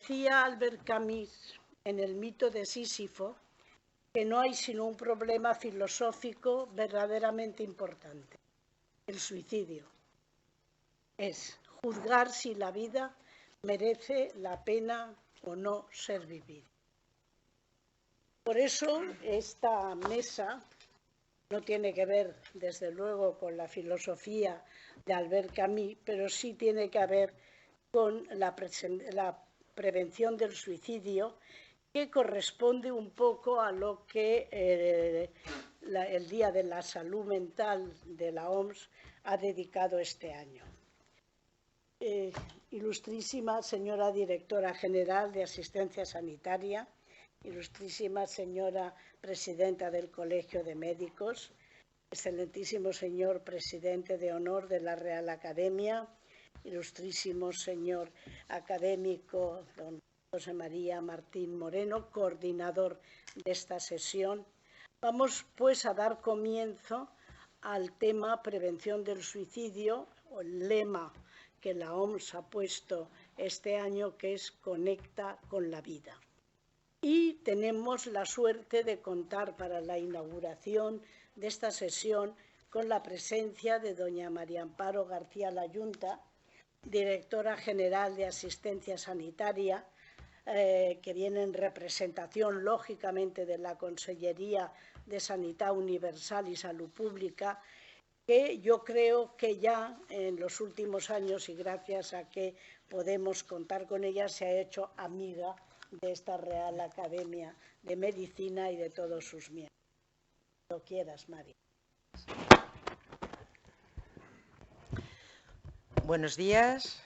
Decía Albert Camus en El mito de Sísifo que no hay sino un problema filosófico verdaderamente importante: el suicidio. Es juzgar si la vida merece la pena o no ser vivida. Por eso esta mesa no tiene que ver, desde luego, con la filosofía de Albert Camus, pero sí tiene que ver con la prevención del suicidio, que corresponde un poco a lo que el Día de la Salud Mental de la OMS ha dedicado este año. Ilustrísima señora Directora General de Asistencia Sanitaria, ilustrísima señora Presidenta del Colegio de Médicos, excelentísimo señor Presidente de Honor de la Real Academia, ilustrísimo señor académico don José María Martín Moreno, coordinador de esta sesión. Vamos pues a dar comienzo al tema prevención del suicidio, o el lema que la OMS ha puesto este año, que es Conecta con la vida. Y tenemos la suerte de contar para la inauguración de esta sesión con la presencia de doña María Amparo García Layunta, Directora General de Asistencia Sanitaria, que viene en representación, lógicamente, de la Consellería de Sanidad Universal y Salud Pública, que yo creo que ya en los últimos años, y gracias a que podemos contar con ella, se ha hecho amiga de esta Real Academia de Medicina y de todos sus miembros. Cuando quieras, María. Buenos días,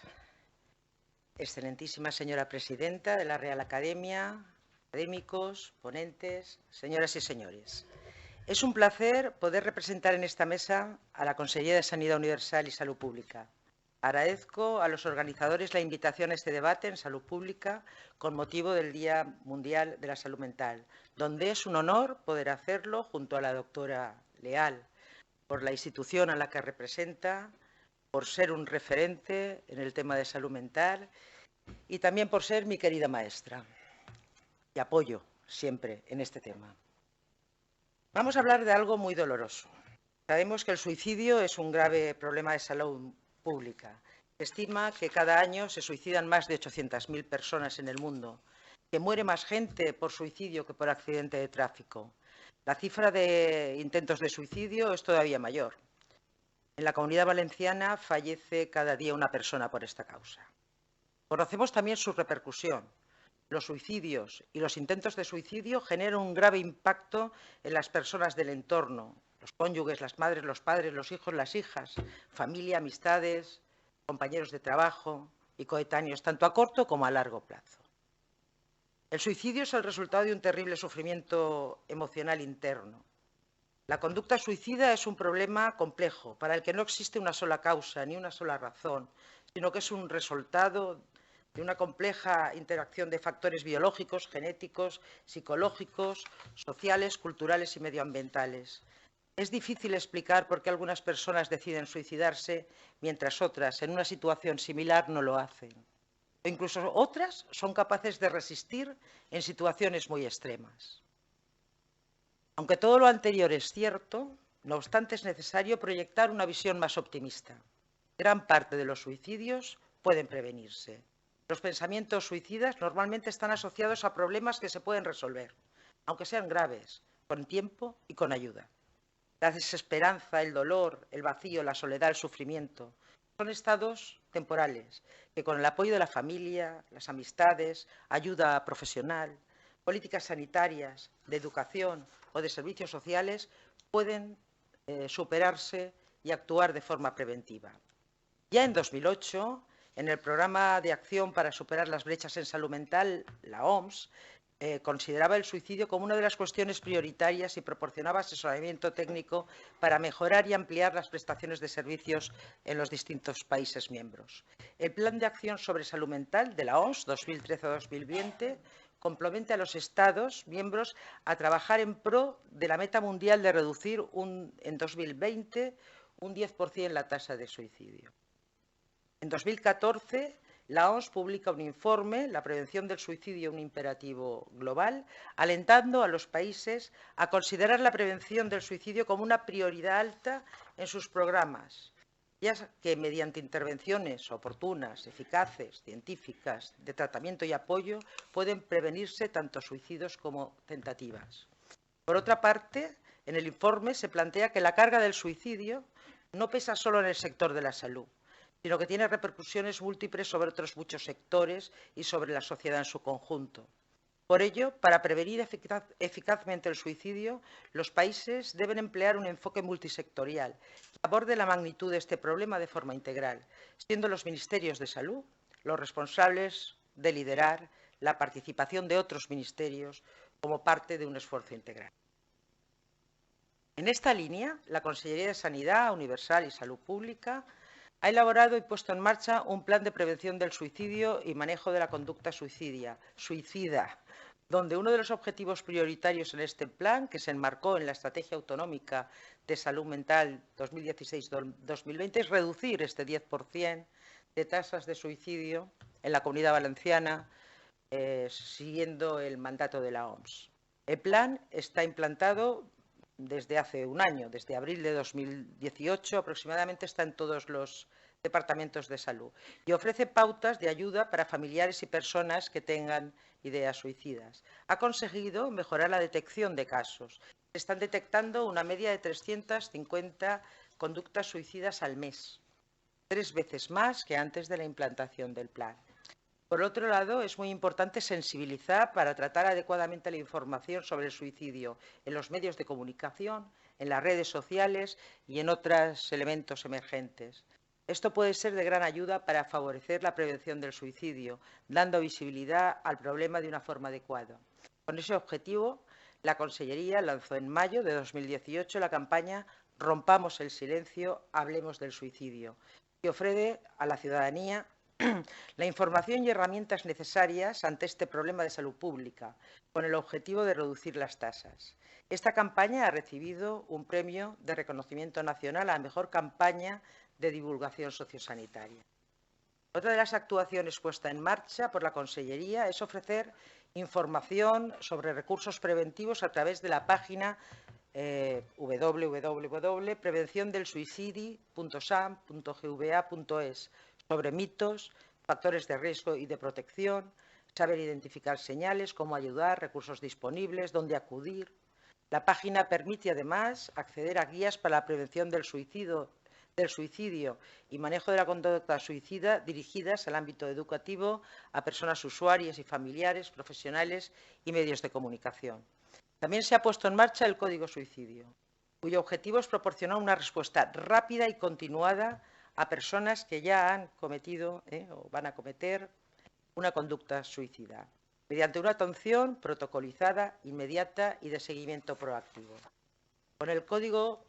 excelentísima señora Presidenta de la Real Academia, académicos, ponentes, señoras y señores. Es un placer poder representar en esta mesa a la Consellería de Sanidad Universal y Salud Pública. Agradezco a los organizadores la invitación a este debate en salud pública con motivo del Día Mundial de la Salud Mental, donde es un honor poder hacerlo junto a la doctora Leal, por la institución a la que representa, por ser un referente en el tema de salud mental y también por ser mi querida maestra. Y apoyo siempre en este tema. Vamos a hablar de algo muy doloroso. Sabemos que el suicidio es un grave problema de salud pública. Se estima que cada año se suicidan más de 800.000 personas en el mundo, que muere más gente por suicidio que por accidente de tráfico. La cifra de intentos de suicidio es todavía mayor. En la Comunidad Valenciana fallece cada día una persona por esta causa. Conocemos también su repercusión. Los suicidios y los intentos de suicidio generan un grave impacto en las personas del entorno, los cónyuges, las madres, los padres, los hijos, las hijas, familia, amistades, compañeros de trabajo y coetáneos, tanto a corto como a largo plazo. El suicidio es el resultado de un terrible sufrimiento emocional interno. La conducta suicida es un problema complejo, para el que no existe una sola causa ni una sola razón, sino que es un resultado de una compleja interacción de factores biológicos, genéticos, psicológicos, sociales, culturales y medioambientales. Es difícil explicar por qué algunas personas deciden suicidarse, mientras otras, en una situación similar, no lo hacen. O incluso otras son capaces de resistir en situaciones muy extremas. Aunque todo lo anterior es cierto, no obstante es necesario proyectar una visión más optimista. Gran parte de los suicidios pueden prevenirse. Los pensamientos suicidas normalmente están asociados a problemas que se pueden resolver, aunque sean graves, con tiempo y con ayuda. La desesperanza, el dolor, el vacío, la soledad, el sufrimiento son estados temporales que, con el apoyo de la familia, las amistades, ayuda profesional, políticas sanitarias, de educación o de servicios sociales, pueden superarse y actuar de forma preventiva. Ya en 2008, en el Programa de Acción para Superar las Brechas en Salud Mental, la OMS consideraba el suicidio como una de las cuestiones prioritarias y proporcionaba asesoramiento técnico para mejorar y ampliar las prestaciones de servicios en los distintos países miembros. El Plan de Acción sobre Salud Mental de la OMS 2013-2020 complementa a los Estados miembros a trabajar en pro de la meta mundial de reducir en 2020 un 10% la tasa de suicidio. En 2014 la OMS publica un informe, La prevención del suicidio, un imperativo global, alentando a los países a considerar la prevención del suicidio como una prioridad alta en sus programas, ya que mediante intervenciones oportunas, eficaces, científicas, de tratamiento y apoyo, pueden prevenirse tanto suicidios como tentativas. Por otra parte, en el informe se plantea que la carga del suicidio no pesa solo en el sector de la salud, sino que tiene repercusiones múltiples sobre otros muchos sectores y sobre la sociedad en su conjunto. Por ello, para prevenir eficazmente el suicidio, los países deben emplear un enfoque multisectorial que aborde la magnitud de este problema de forma integral, siendo los ministerios de salud los responsables de liderar la participación de otros ministerios como parte de un esfuerzo integral. En esta línea, la Consellería de Sanidad Universal y Salud Pública ha elaborado y puesto en marcha un plan de prevención del suicidio y manejo de la conducta suicida, donde uno de los objetivos prioritarios en este plan, que se enmarcó en la Estrategia Autonómica de Salud Mental 2016-2020, es reducir este 10% de tasas de suicidio en la Comunidad Valenciana, siguiendo el mandato de la OMS. El plan está implantado desde hace un año, desde abril de 2018 aproximadamente, está en todos los departamentos de salud y ofrece pautas de ayuda para familiares y personas que tengan ideas suicidas. Ha conseguido mejorar la detección de casos. Se están detectando una media de 350 conductas suicidas al mes, 3 veces más que antes de la implantación del plan. Por otro lado, es muy importante sensibilizar para tratar adecuadamente la información sobre el suicidio en los medios de comunicación, en las redes sociales y en otros elementos emergentes. Esto puede ser de gran ayuda para favorecer la prevención del suicidio, dando visibilidad al problema de una forma adecuada. Con ese objetivo, la Consellería lanzó en mayo de 2018 la campaña Rompamos el silencio, hablemos del suicidio, que ofrece a la ciudadanía la información y herramientas necesarias ante este problema de salud pública, con el objetivo de reducir las tasas. Esta campaña ha recibido un premio de reconocimiento nacional a la mejor campaña de divulgación sociosanitaria. Otra de las actuaciones puestas en marcha por la Consellería es ofrecer información sobre recursos preventivos a través de la página www.prevenciondelsuicidi.sam.gva.es sobre mitos, factores de riesgo y de protección, saber identificar señales, cómo ayudar, recursos disponibles, dónde acudir. La página permite, además, acceder a guías para la prevención del suicidio y manejo de la conducta suicida dirigidas al ámbito educativo, a personas usuarias y familiares, profesionales y medios de comunicación. También se ha puesto en marcha el Código Suicidio, cuyo objetivo es proporcionar una respuesta rápida y continuada a personas que ya han cometido o van a cometer una conducta suicida, mediante una atención protocolizada, inmediata y de seguimiento proactivo. Con el Código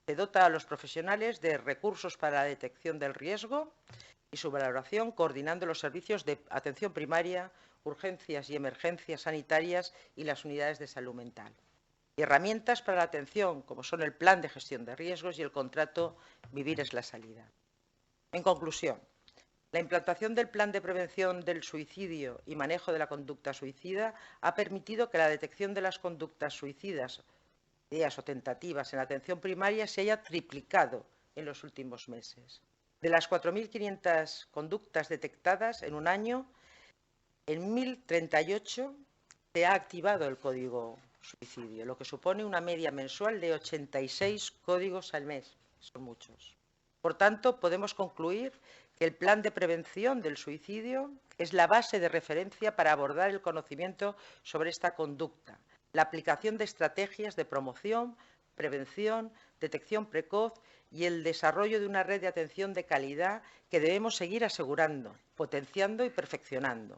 se dota a los profesionales de recursos para la detección del riesgo y su valoración, coordinando los servicios de atención primaria, urgencias y emergencias sanitarias y las unidades de salud mental. Y herramientas para la atención, como son el Plan de Gestión de Riesgos y el contrato Vivir es la salida. En conclusión, la implantación del Plan de Prevención del Suicidio y Manejo de la Conducta Suicida ha permitido que la detección de las conductas suicidas, ideas o tentativas en la atención primaria se haya triplicado en los últimos meses. De las 4.500 conductas detectadas en un año, en 1.038 se ha activado el Código Suicidio, lo que supone una media mensual de 86 códigos al mes. Son muchos. Por tanto, podemos concluir que el Plan de Prevención del Suicidio es la base de referencia para abordar el conocimiento sobre esta conducta, la aplicación de estrategias de promoción, prevención, detección precoz y el desarrollo de una red de atención de calidad que debemos seguir asegurando, potenciando y perfeccionando.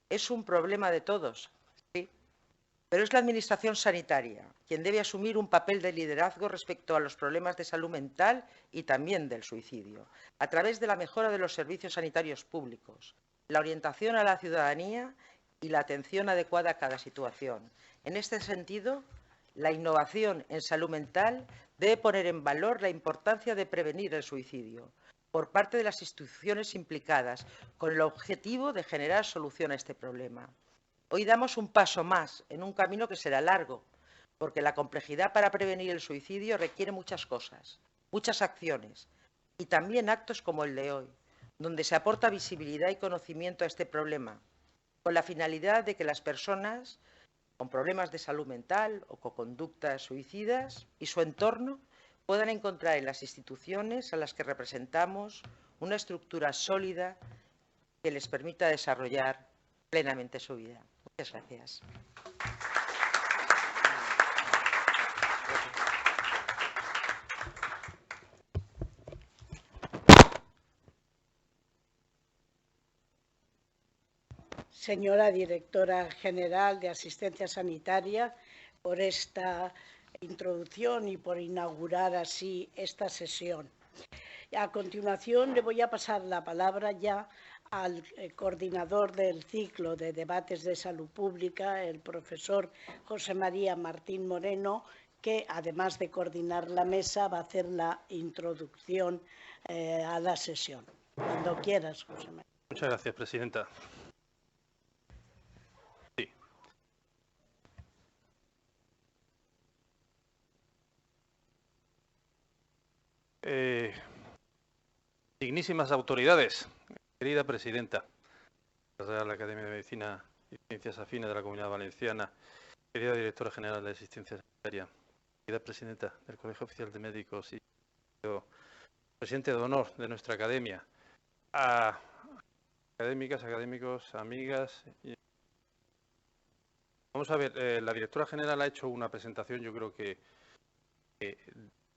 Es un problema de todos, sí, pero es la Administración sanitaria quien debe asumir un papel de liderazgo respecto a los problemas de salud mental y también del suicidio, a través de la mejora de los servicios sanitarios públicos, la orientación a la ciudadanía y la atención adecuada a cada situación. En este sentido, la innovación en salud mental debe poner en valor la importancia de prevenir el suicidio, por parte de las instituciones implicadas, con el objetivo de generar solución a este problema. Hoy damos un paso más en un camino que será largo, porque la complejidad para prevenir el suicidio requiere muchas cosas, muchas acciones, y también actos como el de hoy, donde se aporta visibilidad y conocimiento a este problema, con la finalidad de que las personas con problemas de salud mental o con conductas suicidas y su entorno puedan encontrar en las instituciones a las que representamos una estructura sólida que les permita desarrollar plenamente su vida. Muchas gracias. Señora Directora General de Asistencia Sanitaria, por esta introducción y por inaugurar así esta sesión. A continuación, le voy a pasar la palabra ya al coordinador del ciclo de debates de salud pública, el profesor José María Martín Moreno, que además de coordinar la mesa va a hacer la introducción a la sesión. Cuando quieras, José María. Muchas gracias, presidenta. Sí. Dignísimas autoridades, querida presidenta de la Real Academia de Medicina y Ciencias Afines de la Comunidad Valenciana, querida directora general de Asistencia Sanitaria, querida presidenta del Colegio Oficial de Médicos y presidente de honor de nuestra academia, a académicas, académicos, amigas. Vamos a ver, la directora general ha hecho una presentación, yo creo que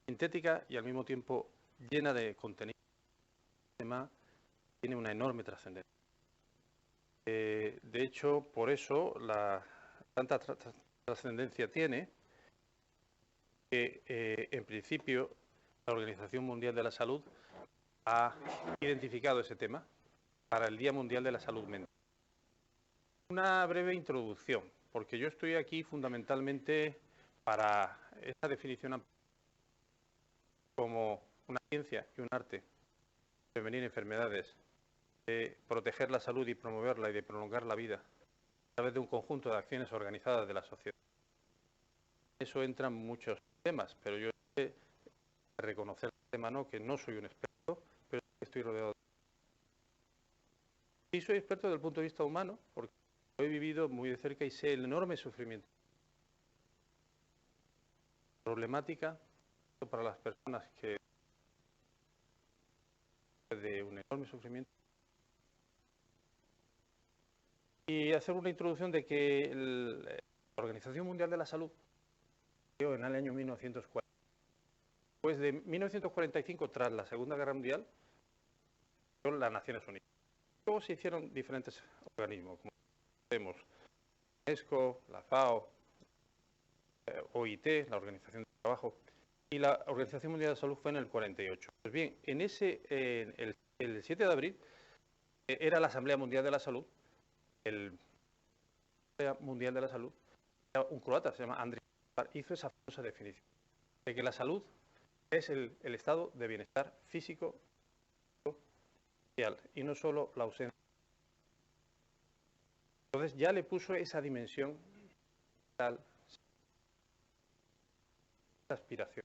sintética y al mismo tiempo llena de contenido. El tema tiene una enorme trascendencia. De hecho, por eso tanta trascendencia tiene que, en principio, la Organización Mundial de la Salud ha identificado ese tema para el Día Mundial de la Salud Mental. Una breve introducción, porque yo estoy aquí fundamentalmente para esta definición como una ciencia y un arte, prevenir enfermedades, de proteger la salud y promoverla y de prolongar la vida a través de un conjunto de acciones organizadas de la sociedad. En eso entran muchos temas, pero yo sé reconocer el tema, ¿no? Que no soy un experto, pero estoy rodeado de... Sí soy experto desde el punto de vista humano, porque lo he vivido muy de cerca y sé el enorme sufrimiento. Problemática para las personas que de un enorme sufrimiento. Y hacer una introducción de que la Organización Mundial de la Salud en el año 1940. Después de 1945, tras la Segunda Guerra Mundial, son las Naciones Unidas. Luego se hicieron diferentes organismos, como vemos, UNESCO, la FAO, OIT, la Organización del Trabajo, y la Organización Mundial de la Salud fue en el 48. Pues bien, en el 7 de abril era la Asamblea Mundial de la Salud, el Asamblea Mundial de la Salud, era un croata, se llama Andrij, hizo esa famosa definición de que la salud es el estado de bienestar físico y social, y no solo la ausencia. Entonces ya le puso esa dimensión tal aspiración.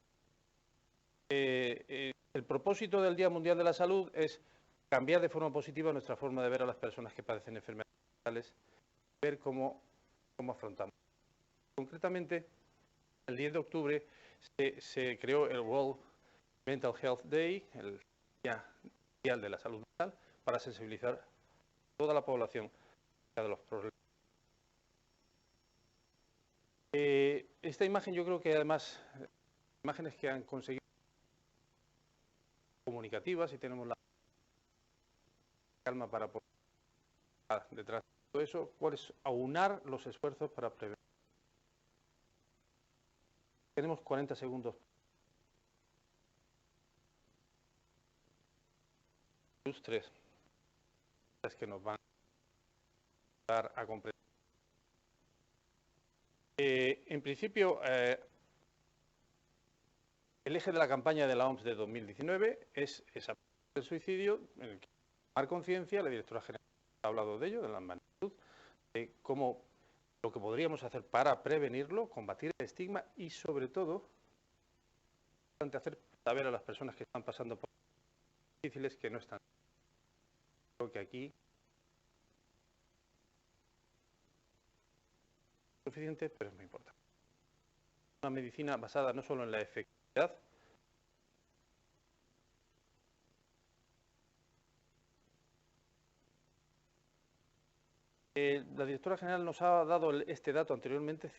El propósito del Día Mundial de la Salud es cambiar de forma positiva nuestra forma de ver a las personas que padecen enfermedades mentales, ver cómo afrontamos. Concretamente, el 10 de octubre se creó el World Mental Health Day, el Día Mundial de la Salud Mental, para sensibilizar a toda la población de los problemas. Esta imagen yo creo que además, imágenes que han conseguido comunicativas y tenemos la calma para poder detrás de todo eso, cuál es aunar los esfuerzos para prevenir. Tenemos 40 segundos. Los tres que nos van a dar a comprender. En principio, el eje de la campaña de la OMS de 2019 es esa del suicidio, en el que tomar conciencia, la directora general ha hablado de ello, de la magnitud, de cómo lo que podríamos hacer para prevenirlo, combatir el estigma y, sobre todo, hacer saber a las personas que están pasando por difíciles que no están. Creo que aquí es suficiente, pero es muy importante. Una medicina basada no solo en la efectividad, la directora general nos ha dado este dato anteriormente,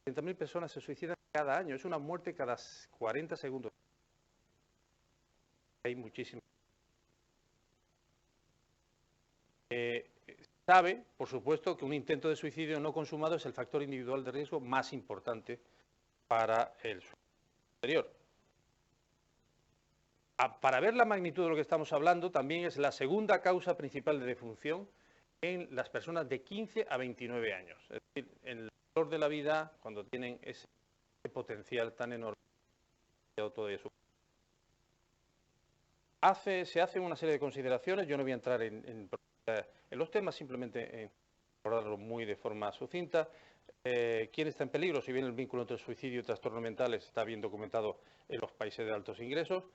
30.000 personas se suicidan cada año, es una muerte cada 40 segundos. Hay muchísimas. Sabe, por supuesto, que un intento de suicidio no consumado es el factor individual de riesgo más importante para el suicidio posterior. Para ver la magnitud de lo que estamos hablando, también es la segunda causa principal de defunción en las personas de 15 a 29 años. Es decir, en el valor de la vida, cuando tienen ese potencial tan enorme de autodestrucción. Se hacen una serie de consideraciones, yo no voy a entrar en los temas, simplemente abordarlo muy de forma sucinta. ¿Quién está en peligro? Si bien el vínculo entre suicidio y trastornos mentales está bien documentado en los países de altos ingresos,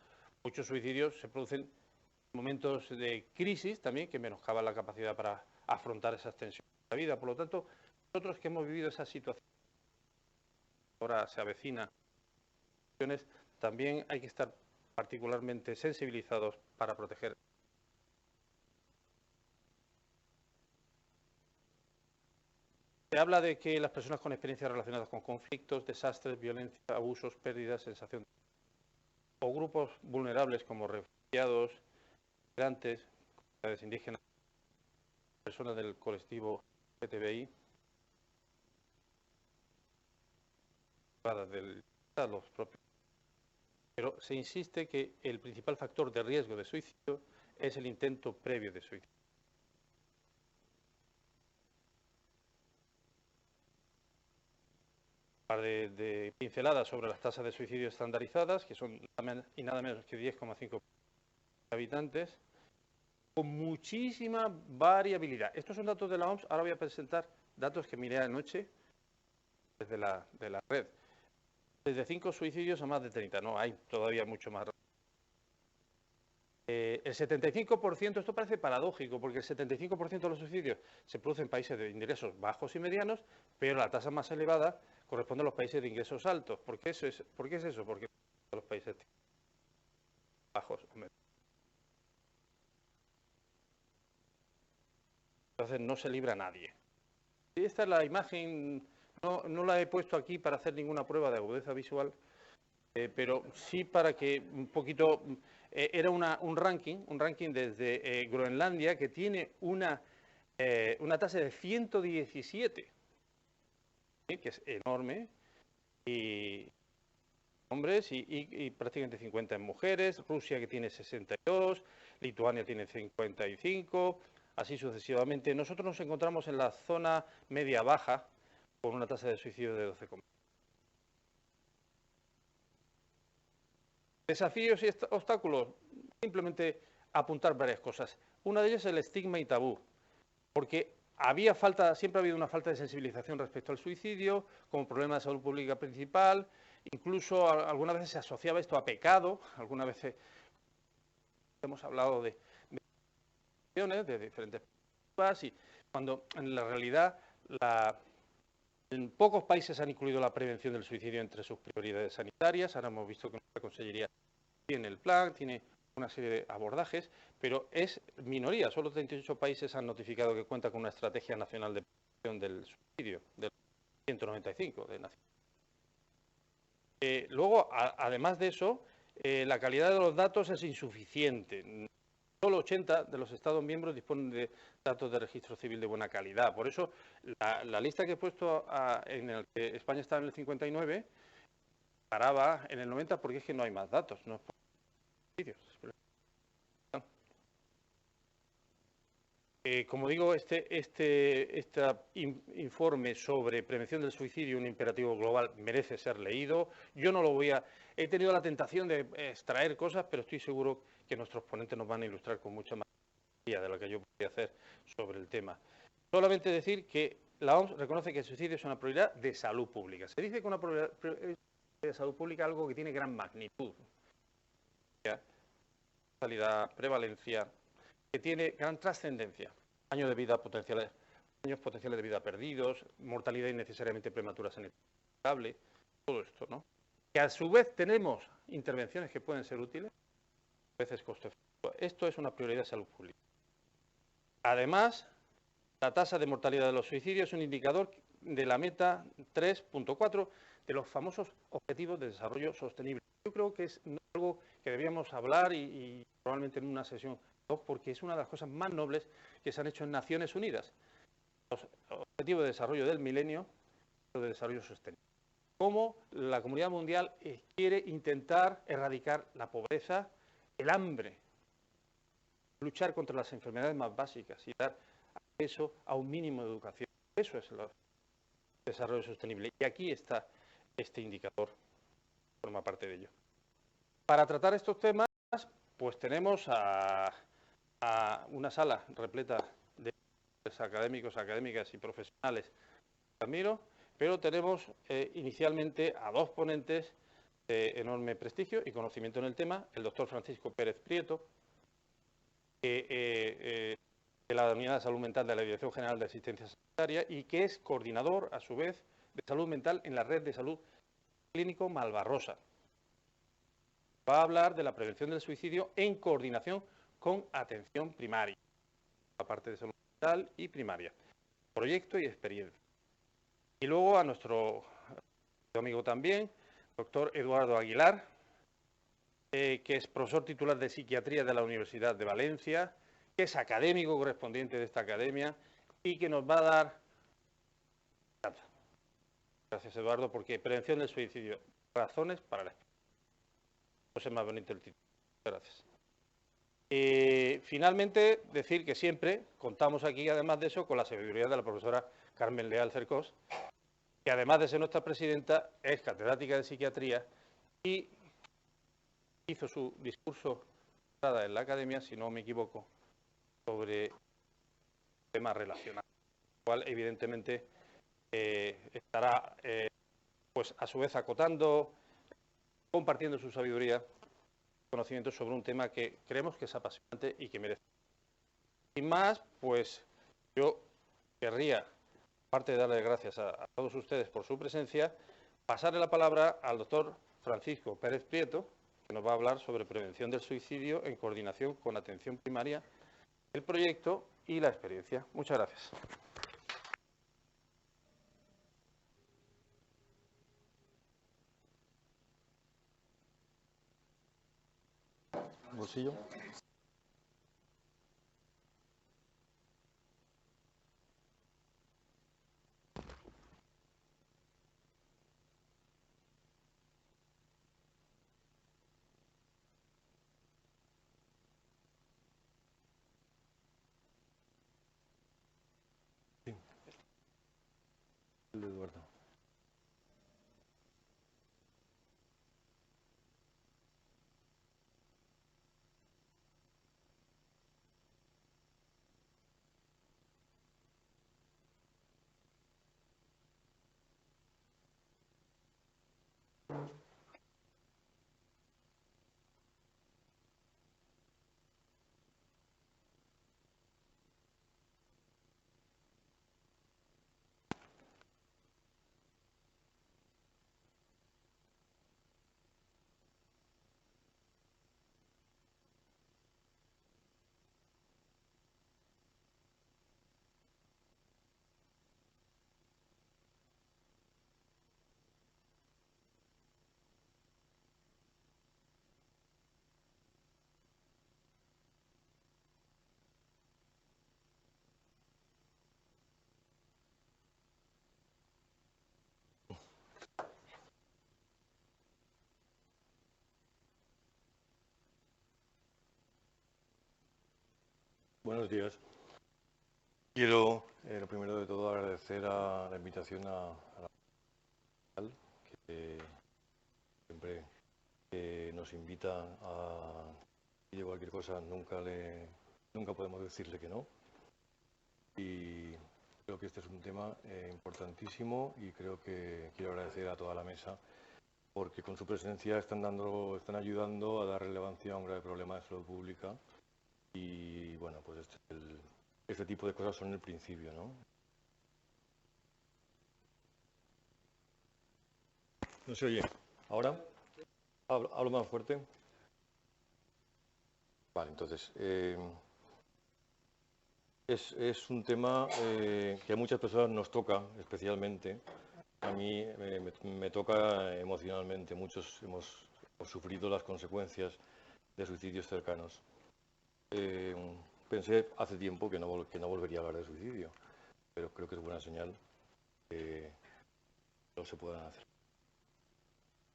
muchos suicidios se producen en momentos de crisis también que menoscaban la capacidad para afrontar esas tensiones de la vida. Por lo tanto, nosotros que hemos vivido esa situación, ahora se avecina, también hay que estar particularmente sensibilizados para proteger. Se habla de que las personas con experiencias relacionadas con conflictos, desastres, violencia, abusos, pérdidas, sensación o grupos vulnerables como refugiados, migrantes, comunidades indígenas, personas del colectivo LGTBI, los propios. Pero se insiste que el principal factor de riesgo de suicidio es el intento previo de suicidio. De pinceladas sobre las tasas de suicidio estandarizadas, que son nada menos que 10,5 habitantes, con muchísima variabilidad. Estos son datos de la OMS, ahora voy a presentar datos que miré anoche desde la red. Desde 5 suicidios a más de 30, no, hay todavía mucho más. El 75%, esto parece paradójico, porque el 75% de los suicidios se producen en países de ingresos bajos y medianos, pero la tasa más elevada corresponde a los países de ingresos altos. ¿Por qué es eso? Porque los países bajos o medianos. Entonces no se libra a nadie. Y esta es la imagen, no la he puesto aquí para hacer ninguna prueba de agudeza visual, pero sí para que un poquito... era un ranking desde Groenlandia que tiene una tasa de 117, que es enorme, y hombres y prácticamente 50 en mujeres, Rusia que tiene 62, Lituania tiene 55, así sucesivamente. Nosotros nos encontramos en la zona media-baja con una tasa de suicidio de 12,5. Desafíos y obstáculos, simplemente apuntar varias cosas. Una de ellas es el estigma y tabú, porque siempre ha habido una falta de sensibilización respecto al suicidio como problema de salud pública principal, incluso algunas veces se asociaba esto a pecado, algunas veces hemos hablado de diferentes cosas, y cuando en la realidad en pocos países han incluido la prevención del suicidio entre sus prioridades sanitarias. Ahora hemos visto que nuestra Consellería tiene el plan, tiene una serie de abordajes, pero es minoría. Solo 38 países han notificado que cuenta con una estrategia nacional de prevención del suicidio, del 195 de naciones. Luego, además de eso, la calidad de los datos es insuficiente. Solo 80 de los Estados miembros disponen de datos de registro civil de buena calidad. Por eso, la lista que he puesto en el que España está en el 59, paraba en el 90 porque es que no hay más datos. No es por Como digo, este informe sobre prevención del suicidio, un imperativo global, merece ser leído. Yo no lo voy a... He tenido la tentación de extraer cosas, pero estoy seguro que nuestros ponentes nos van a ilustrar con mucha más de lo que yo podría hacer sobre el tema. Solamente decir que la OMS reconoce que el suicidio es una prioridad de salud pública. Se dice que una prioridad de salud pública es algo que tiene gran magnitud, mortalidad, prevalencia, que tiene gran trascendencia. Años potenciales de vida perdidos, mortalidad innecesariamente prematura sanitaria, todo esto, ¿no? Que a su vez tenemos intervenciones que pueden ser útiles, a veces coste efectivo. Esto es una prioridad de salud pública. Además, la tasa de mortalidad de los suicidios es un indicador de la meta 3.4 de los famosos Objetivos de Desarrollo Sostenible. Yo creo que es algo que debíamos hablar y probablemente en una sesión, porque es una de las cosas más nobles que se han hecho en Naciones Unidas. Los Objetivos de Desarrollo del Milenio, de Desarrollo Sostenible. Cómo la comunidad mundial quiere intentar erradicar la pobreza, el hambre, luchar contra las enfermedades más básicas y dar acceso a un mínimo de educación. Eso es el desarrollo sostenible. Y aquí está este indicador, forma parte de ello. Para tratar estos temas, pues tenemos a una sala repleta de académicos, académicas y profesionales que admiro, pero tenemos inicialmente a dos ponentes de enorme prestigio y conocimiento en el tema, el doctor Francisco Pérez Prieto, de la Unidad de Salud Mental de la Dirección General de Asistencia Sanitaria y que es coordinador, a su vez, de salud mental en la Red de Salud Clínico Malvarrosa. Va a hablar de la prevención del suicidio en coordinación con atención primaria, la parte de salud mental y primaria, proyecto y experiencia. Y luego a nuestro amigo también, doctor Eduardo Aguilar, que es profesor titular de Psiquiatría de la Universidad de Valencia, que es académico correspondiente de esta academia y que nos va a dar... Gracias, Eduardo, porque prevención del suicidio, razones para la... No sé más bonito el título. Gracias. Finalmente, decir que siempre contamos aquí, además de eso, con la sabiduría de la profesora Carmen Leal Cercós, que además de ser nuestra presidenta, es catedrática de psiquiatría y hizo su discurso en la academia, si no me equivoco, sobre temas relacionados, el cual evidentemente estará pues a su vez acotando, compartiendo su sabiduría, conocimientos sobre un tema que creemos que es apasionante y que merece. Sin más, pues yo querría, aparte de darle gracias a todos ustedes por su presencia, pasarle la palabra al doctor Francisco Pérez Prieto, que nos va a hablar sobre prevención del suicidio en coordinación con atención primaria, el proyecto y la experiencia. Muchas gracias. Bolsillo. Eduardo. Buenos días. Quiero, lo primero de todo, agradecer a la invitación a la que siempre nos invita a decir cualquier cosa, nunca podemos decirle que no. Y creo que este es un tema importantísimo y creo que quiero agradecer a toda la mesa porque con su presencia están ayudando a dar relevancia a un grave problema de salud pública y bueno, pues este tipo de cosas son el principio, ¿no? ¿No se oye? ¿Ahora? ¿Hablo más fuerte? Vale, entonces, es un tema que a muchas personas nos toca especialmente. A mí me toca emocionalmente. Muchos hemos sufrido las consecuencias de suicidios cercanos. Pensé hace tiempo que no volvería a hablar de suicidio, pero creo que es buena señal que no se puedan hacer.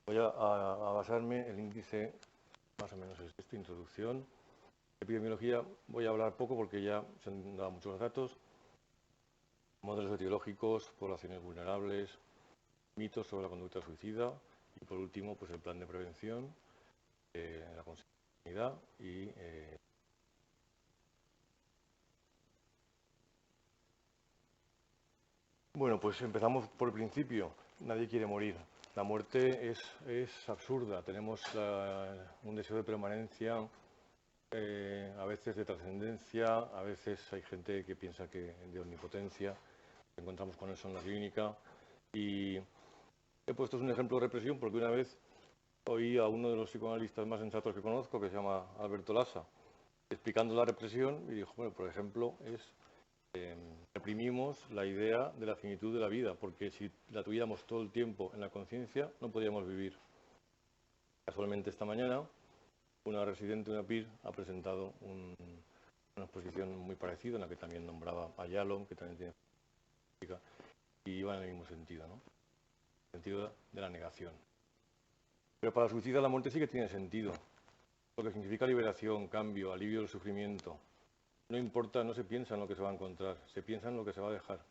Voy a basarme, el índice más o menos es esta introducción. Epidemiología voy a hablar poco porque ya se han dado muchos datos. Modelos etiológicos, poblaciones vulnerables, mitos sobre la conducta suicida y por último pues el plan de prevención, la consanguinidad y bueno, pues empezamos por el principio. Nadie quiere morir. La muerte es absurda. Tenemos un deseo de permanencia, a veces de trascendencia, a veces hay gente que piensa que de omnipotencia. Nos encontramos con eso en la clínica. Y he puesto un ejemplo de represión porque una vez oí a uno de los psicoanalistas más sensatos que conozco, que se llama Alberto Lassa, explicando la represión y dijo, bueno, por ejemplo, reprimimos la idea de la finitud de la vida, porque si la tuviéramos todo el tiempo en la conciencia, no podríamos vivir. Casualmente esta mañana, una residente, una PIR, ha presentado una exposición muy parecida, en la que también nombraba a Yalom, que también tiene y iba en el mismo sentido, ¿no? En el sentido de la negación. Pero para el suicida la muerte sí que tiene sentido, porque significa liberación, cambio, alivio del sufrimiento. No importa, no se piensa en lo que se va a encontrar, se piensa en lo que se va a dejar.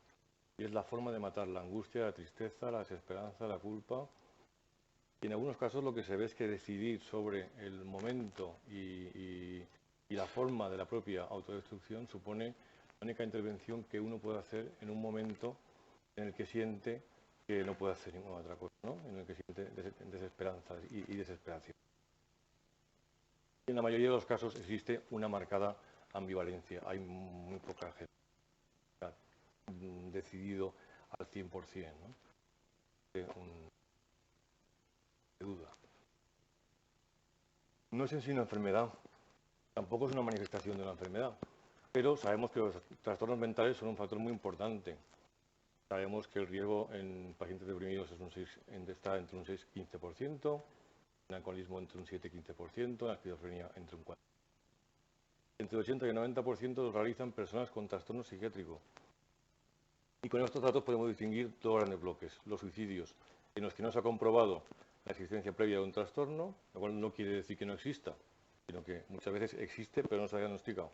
Y es la forma de matar la angustia, la tristeza, la desesperanza, la culpa. Y en algunos casos lo que se ve es que decidir sobre el momento y la forma de la propia autodestrucción supone la única intervención que uno puede hacer en un momento en el que siente que no puede hacer ninguna otra cosa, ¿no? En el que siente desesperanza y desesperación. Y en la mayoría de los casos existe una marcada ambivalencia. Hay muy poca gente que ha decidido al 100%, ¿no? De duda. No es en sí una enfermedad, tampoco es una manifestación de una enfermedad, pero sabemos que los trastornos mentales son un factor muy importante. Sabemos que el riesgo en pacientes deprimidos está entre un 6 y 15%, en alcoholismo entre un 7 y 15%, en la esquizofrenia entre un 4%. Entre el 80 y el 90% los realizan personas con trastorno psiquiátrico. Y con estos datos podemos distinguir dos grandes bloques. Los suicidios, en los que no se ha comprobado la existencia previa de un trastorno, lo cual no quiere decir que no exista, sino que muchas veces existe pero no se ha diagnosticado.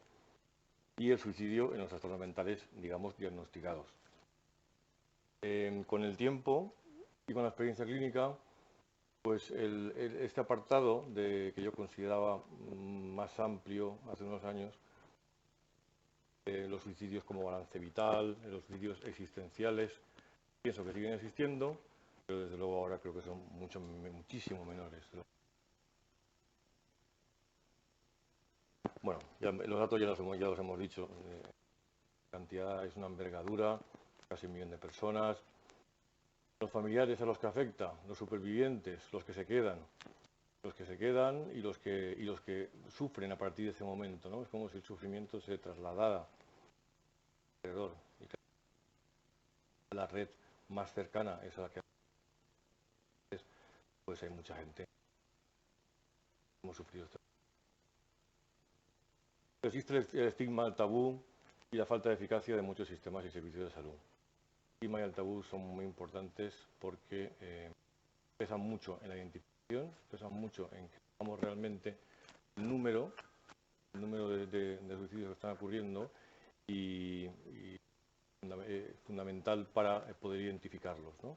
Y el suicidio en los trastornos mentales, digamos, diagnosticados. Con el tiempo y con la experiencia clínica, pues este apartado que yo consideraba más amplio hace unos años, los suicidios como balance vital, los suicidios existenciales, pienso que siguen existiendo, pero desde luego ahora creo que son muchísimo menores. Bueno, los datos ya los hemos dicho. La cantidad es una envergadura, casi 1 millón de personas. Los familiares a los que afecta, los supervivientes, los que se quedan y los que sufren a partir de ese momento, ¿no? Es como si el sufrimiento se trasladara alrededor. La red más cercana es a la que pues hay mucha gente que hemos sufrido esto. Existe el estigma, el tabú y la falta de eficacia de muchos sistemas y servicios de salud. El estigma y el tabú son muy importantes porque pesan mucho en la identificación, pesan mucho en que sepamos realmente el número de suicidios que están ocurriendo y fundamental para poder identificarlos, ¿no?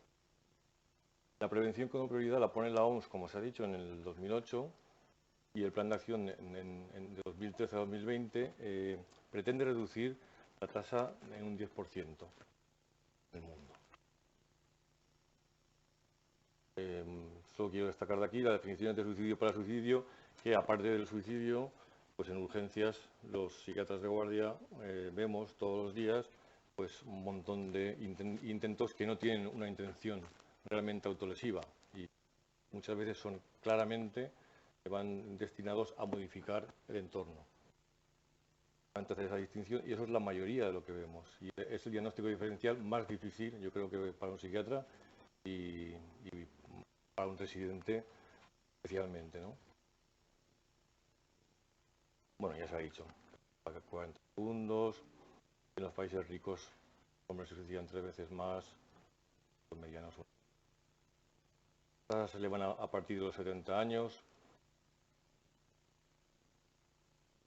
La prevención como prioridad la pone la OMS, como se ha dicho, en el 2008, y el Plan de Acción de 2013 a 2020 pretende reducir la tasa en un 10% en el mundo. Solo quiero destacar de aquí la definición de suicidio para suicidio, que aparte del suicidio, pues en urgencias los psiquiatras de guardia vemos todos los días pues un montón de intentos que no tienen una intención realmente autolesiva y muchas veces son claramente que van destinados a modificar el entorno. Entonces esa distinción, y eso es la mayoría de lo que vemos. Y es el diagnóstico diferencial más difícil, yo creo que para un psiquiatra y para un residente especialmente, ¿no? Bueno, ya se ha dicho, 40 segundos, en los países ricos los hombres se suicidan 3 veces más, los medianos se elevan a partir de los 70 años.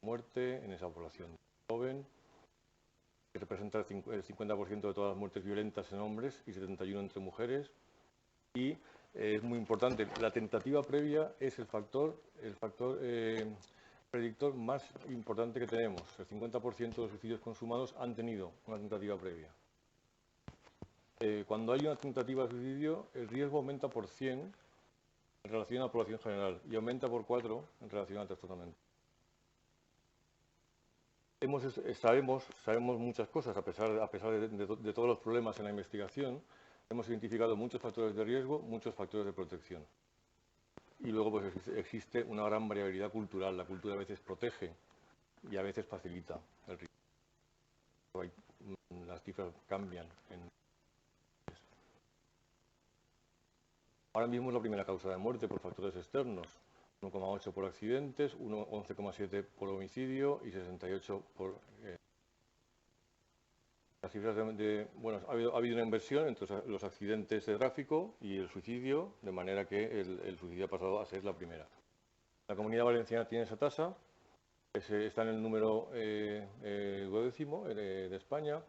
Muerte en esa población joven, que representa el 50% de todas las muertes violentas en hombres y 71% entre mujeres. Y es muy importante, la tentativa previa es el factor predictor más importante que tenemos. El 50% de los suicidios consumados han tenido una tentativa previa. Cuando hay una tentativa de suicidio, el riesgo aumenta por 100 en relación a la población general y aumenta por 4 en relación al trastorno mental. Sabemos muchas cosas, a pesar de todos los problemas en la investigación. Hemos identificado muchos factores de riesgo, muchos factores de protección. Y luego pues existe una gran variabilidad cultural. La cultura a veces protege y a veces facilita el riesgo. Las cifras cambian. Ahora mismo es la primera causa de muerte por factores externos. 1,8 por accidentes, 11,7 por homicidio y 68 por... Las cifras bueno, ha habido una inversión entre los accidentes de tráfico y el suicidio, de manera que el suicidio ha pasado a ser la primera. La Comunidad Valenciana tiene esa tasa, está en el número 12º de España.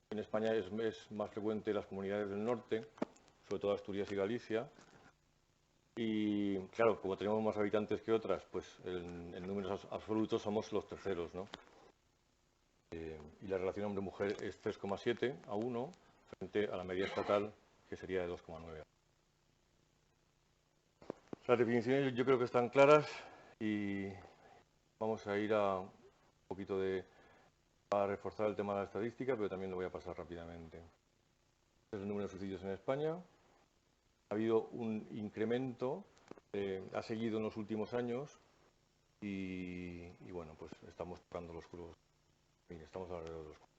En España es más frecuente las comunidades del norte, sobre todo Asturias y Galicia. Y claro, como tenemos más habitantes que otras, pues en números absolutos somos los terceros, ¿no? Y la relación hombre-mujer es 3,7 a 1 frente a la media estatal, que sería de 2,9. Las definiciones yo creo que están claras y vamos a ir a un poquito para reforzar el tema de la estadística, pero también lo voy a pasar rápidamente. Este es el número de suicidios en España. Ha habido un incremento, ha seguido en los últimos años y bueno, pues estamos tocando los curvos. Estamos alrededor de los curvos.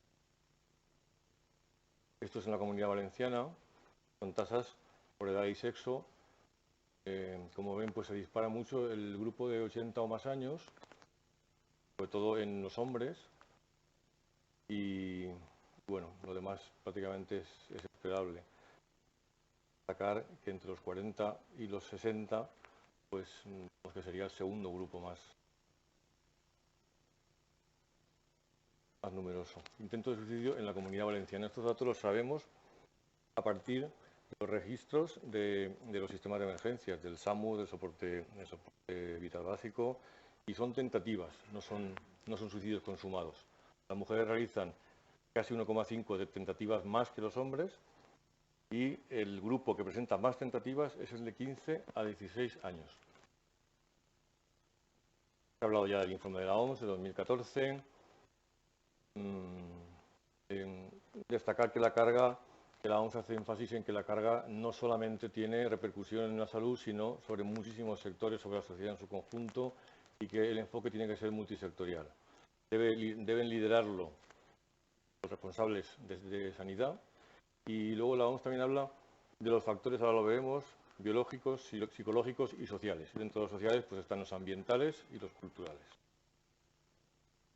Esto es en la Comunidad Valenciana, con tasas por edad y sexo. Como ven, pues se dispara mucho el grupo de 80 o más años, sobre todo en los hombres. Y bueno, lo demás prácticamente es esperable. Destacar que entre los 40 y los 60, pues que sería el segundo grupo más numeroso. Intentos de suicidio en la Comunidad Valenciana. Estos datos los sabemos a partir de los registros de los sistemas de emergencias, del SAMU, del soporte vital básico, y son tentativas, no son suicidios consumados. Las mujeres realizan casi 1,5 de tentativas más que los hombres, y el grupo que presenta más tentativas es el de 15 a 16 años. He hablado ya del informe de la OMS de 2014. Destacar que la OMS hace énfasis en que la carga no solamente tiene repercusión en la salud, sino sobre muchísimos sectores, sobre la sociedad en su conjunto, y que el enfoque tiene que ser multisectorial. Deben liderarlo los responsables de sanidad. Y luego la OMS también habla de los factores, ahora lo veremos, biológicos, psicológicos y sociales. Y dentro de los sociales pues están los ambientales y los culturales.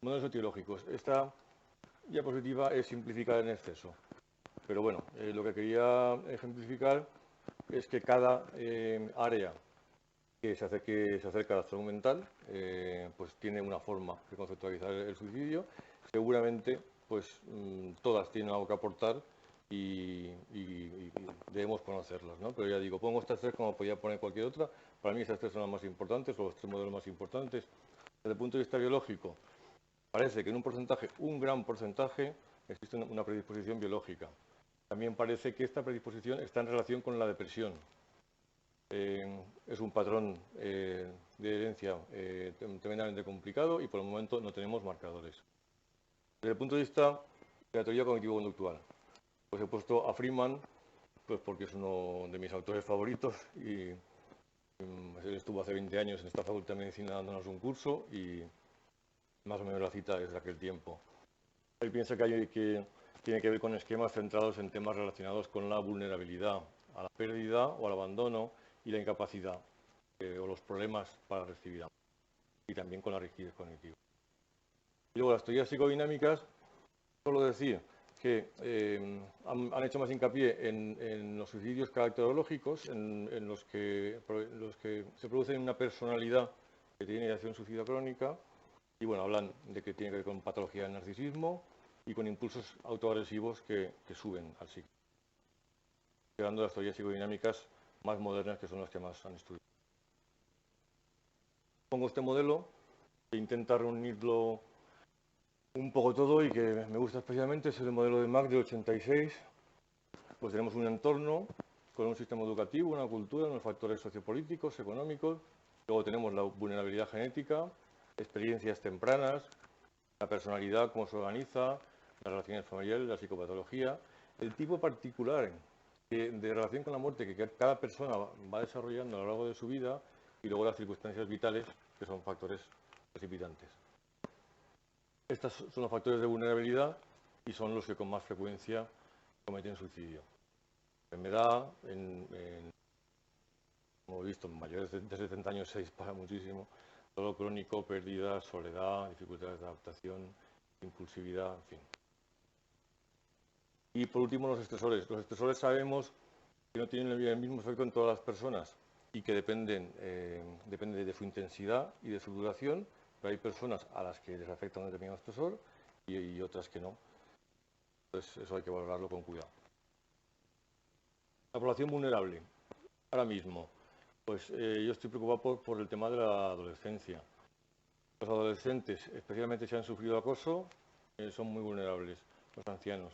Modelos etiológicos. Esta diapositiva es simplificada en exceso. Pero bueno, lo que quería ejemplificar es que cada área que se acerca a la salud mental pues tiene una forma de conceptualizar el suicidio. Seguramente pues todas tienen algo que aportar y debemos conocerlas, ¿no? Pero ya digo, pongo estas tres como podía poner cualquier otra. Para mí estas tres son las más importantes, o los tres modelos más importantes. Desde el punto de vista biológico, parece que en un porcentaje, un gran porcentaje, existe una predisposición biológica. También parece que esta predisposición está en relación con la depresión. Es un patrón de herencia tremendamente complicado y por el momento no tenemos marcadores. Desde el punto de vista de la teoría cognitivo-conductual, pues he puesto a Freeman, pues porque es uno de mis autores favoritos y él estuvo hace 20 años en esta Facultad de Medicina dándonos un curso y más o menos la cita es de aquel tiempo. Él piensa que tiene que ver con esquemas centrados en temas relacionados con la vulnerabilidad, a la pérdida o al abandono y la incapacidad o los problemas para recibir amor y también con la rigidez cognitiva. Y luego las teorías psicodinámicas, solo decir que han hecho más hincapié en los suicidios caracterológicos, en los que se produce una personalidad que tiene ideación suicida crónica, y bueno, hablan de que tiene que ver con patología del narcisismo y con impulsos autoagresivos que suben al psique, llegando a las teorías psicodinámicas más modernas, que son las que más han estudiado. Pongo este modelo que intenta reunirlo un poco todo y que me gusta especialmente, es el modelo de Mack del 86. Pues tenemos un entorno con un sistema educativo, una cultura, unos factores sociopolíticos, económicos. Luego tenemos la vulnerabilidad genética, experiencias tempranas, la personalidad, cómo se organiza, las relaciones familiares, la psicopatología, el tipo particular de relación con la muerte que cada persona va desarrollando a lo largo de su vida y luego las circunstancias vitales, que son factores precipitantes. Estos son los factores de vulnerabilidad y son los que con más frecuencia cometen suicidio. Enfermedad, como he visto, en mayores de 70 años se dispara muchísimo. Dolor crónico, pérdida, soledad, dificultades de adaptación, impulsividad, en fin. Y por último, los estresores. Los estresores sabemos que no tienen el mismo efecto en todas las personas y que depende de su intensidad y de su duración, pero hay personas a las que les afecta un determinado estresor y otras que no. Entonces, eso hay que valorarlo con cuidado. La población vulnerable. Ahora mismo, pues yo estoy preocupado por el tema de la adolescencia. Los adolescentes, especialmente si han sufrido acoso, son muy vulnerables. Los ancianos,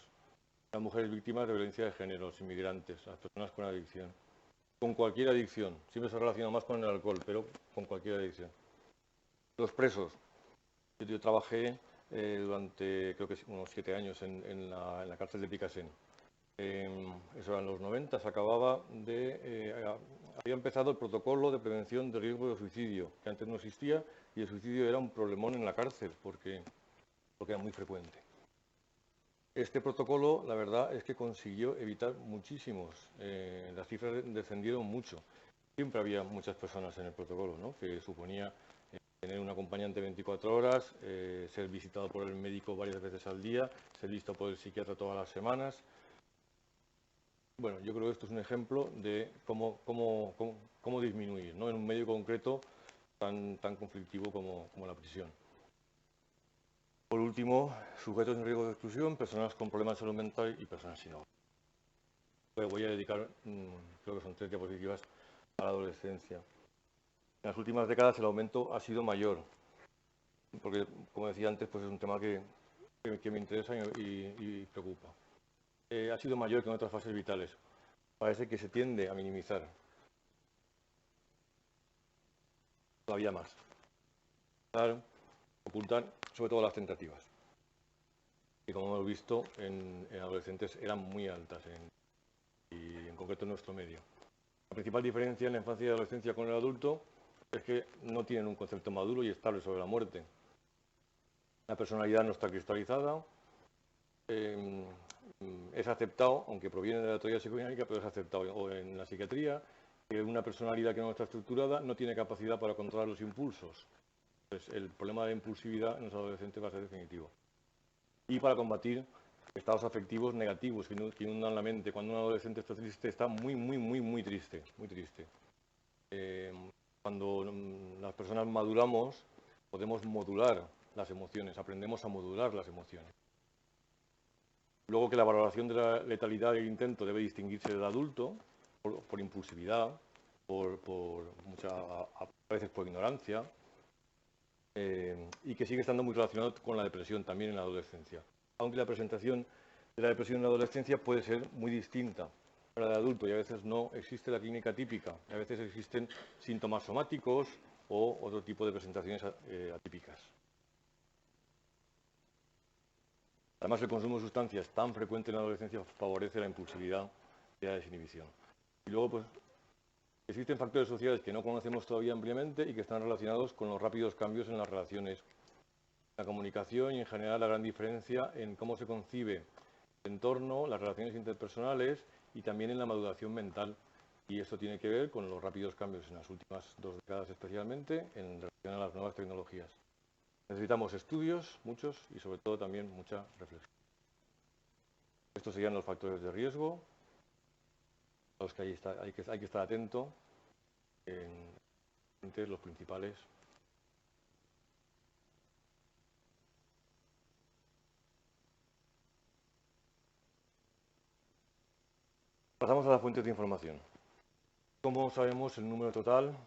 las mujeres víctimas de violencia de género, los inmigrantes, las personas con adicción. Con cualquier adicción. Siempre se relaciona más con el alcohol, pero con cualquier adicción. Los presos. Yo trabajé durante, creo que unos 7 años en la cárcel de Picassent. Eso era en los 90, se acababa había empezado el protocolo de prevención de riesgo de suicidio, que antes no existía, y el suicidio era un problemón en la cárcel, porque era muy frecuente. Este protocolo, la verdad, es que consiguió evitar muchísimos. Las cifras descendieron mucho. Siempre había muchas personas en el protocolo, ¿no? Que suponía tener un acompañante 24 horas, ser visitado por el médico varias veces al día, ser visto por el psiquiatra todas las semanas. Bueno, yo creo que esto es un ejemplo de cómo disminuir, ¿no? En un medio concreto tan conflictivo como la prisión. Por último, sujetos en riesgo de exclusión, personas con problemas de salud mental y personas sin hogar. Voy a dedicar, creo que son 3 diapositivas, a la adolescencia. En las últimas décadas el aumento ha sido mayor, porque, como decía antes, pues es un tema que me interesa y preocupa. Ha sido mayor que en otras fases vitales. Parece que se tiende a minimizar. Todavía más. Ocultar sobre todo las tentativas. Y como hemos visto, en adolescentes eran muy altas, y en concreto en nuestro medio. La principal diferencia en la infancia y adolescencia con el adulto es que no tienen un concepto maduro y estable sobre la muerte. La personalidad no está cristalizada. Es aceptado, aunque proviene de la teoría psicodinámica, pero es aceptado en la psiquiatría, que una personalidad que no está estructurada no tiene capacidad para controlar los impulsos. Entonces, el problema de impulsividad en los adolescentes va a ser definitivo. Y para combatir estados afectivos negativos que inundan la mente. Cuando un adolescente está triste, está muy triste, muy triste. Cuando las personas maduramos, podemos modular las emociones, aprendemos a modular las emociones. Luego que la valoración de la letalidad del intento debe distinguirse del adulto por impulsividad, a veces por ignorancia, y que sigue estando muy relacionado con la depresión también en la adolescencia. Aunque la presentación de la depresión en la adolescencia puede ser muy distinta para el adulto y a veces no existe la clínica típica, a veces existen síntomas somáticos o otro tipo de presentaciones atípicas. Además, el consumo de sustancias tan frecuente en la adolescencia favorece la impulsividad y la desinhibición. Y luego, pues, existen factores sociales que no conocemos todavía ampliamente y que están relacionados con los rápidos cambios en las relaciones, la comunicación y, en general, la gran diferencia en cómo se concibe el entorno, las relaciones interpersonales y también en la maduración mental. Y esto tiene que ver con los rápidos cambios en las últimas 2 décadas especialmente en relación a las nuevas tecnologías. Necesitamos estudios, muchos, y sobre todo también mucha reflexión. Estos serían los factores de riesgo, a los que hay que estar atento entre los principales. Pasamos a las fuentes de información. ¿Cómo sabemos el número total?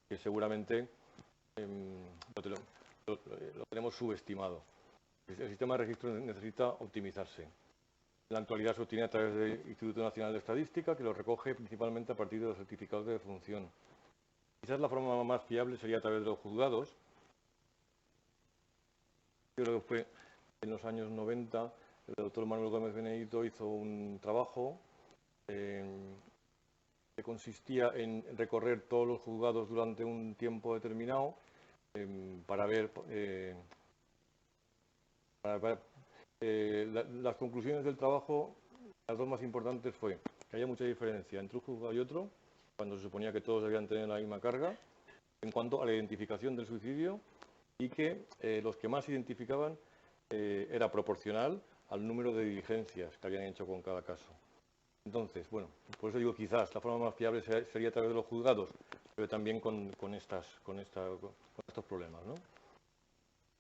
Que seguramente lo tenemos subestimado. El sistema de registro necesita optimizarse. En la actualidad se obtiene a través del Instituto Nacional de Estadística, que lo recoge principalmente a partir de los certificados de defunción. Quizás la forma más fiable sería a través de los juzgados. Yo creo que fue en los años 90, el doctor Manuel Gómez Benedito hizo un trabajo que consistía en recorrer todos los juzgados durante un tiempo determinado para ver las conclusiones del trabajo. Las dos más importantes fue que había mucha diferencia entre un juzgado y otro, cuando se suponía que todos debían tener la misma carga, en cuanto a la identificación del suicidio, y que los que más identificaban era proporcional al número de diligencias que habían hecho con cada caso. Entonces, bueno, por eso digo, quizás la forma más fiable sería a través de los juzgados, pero también con estos problemas, ¿no?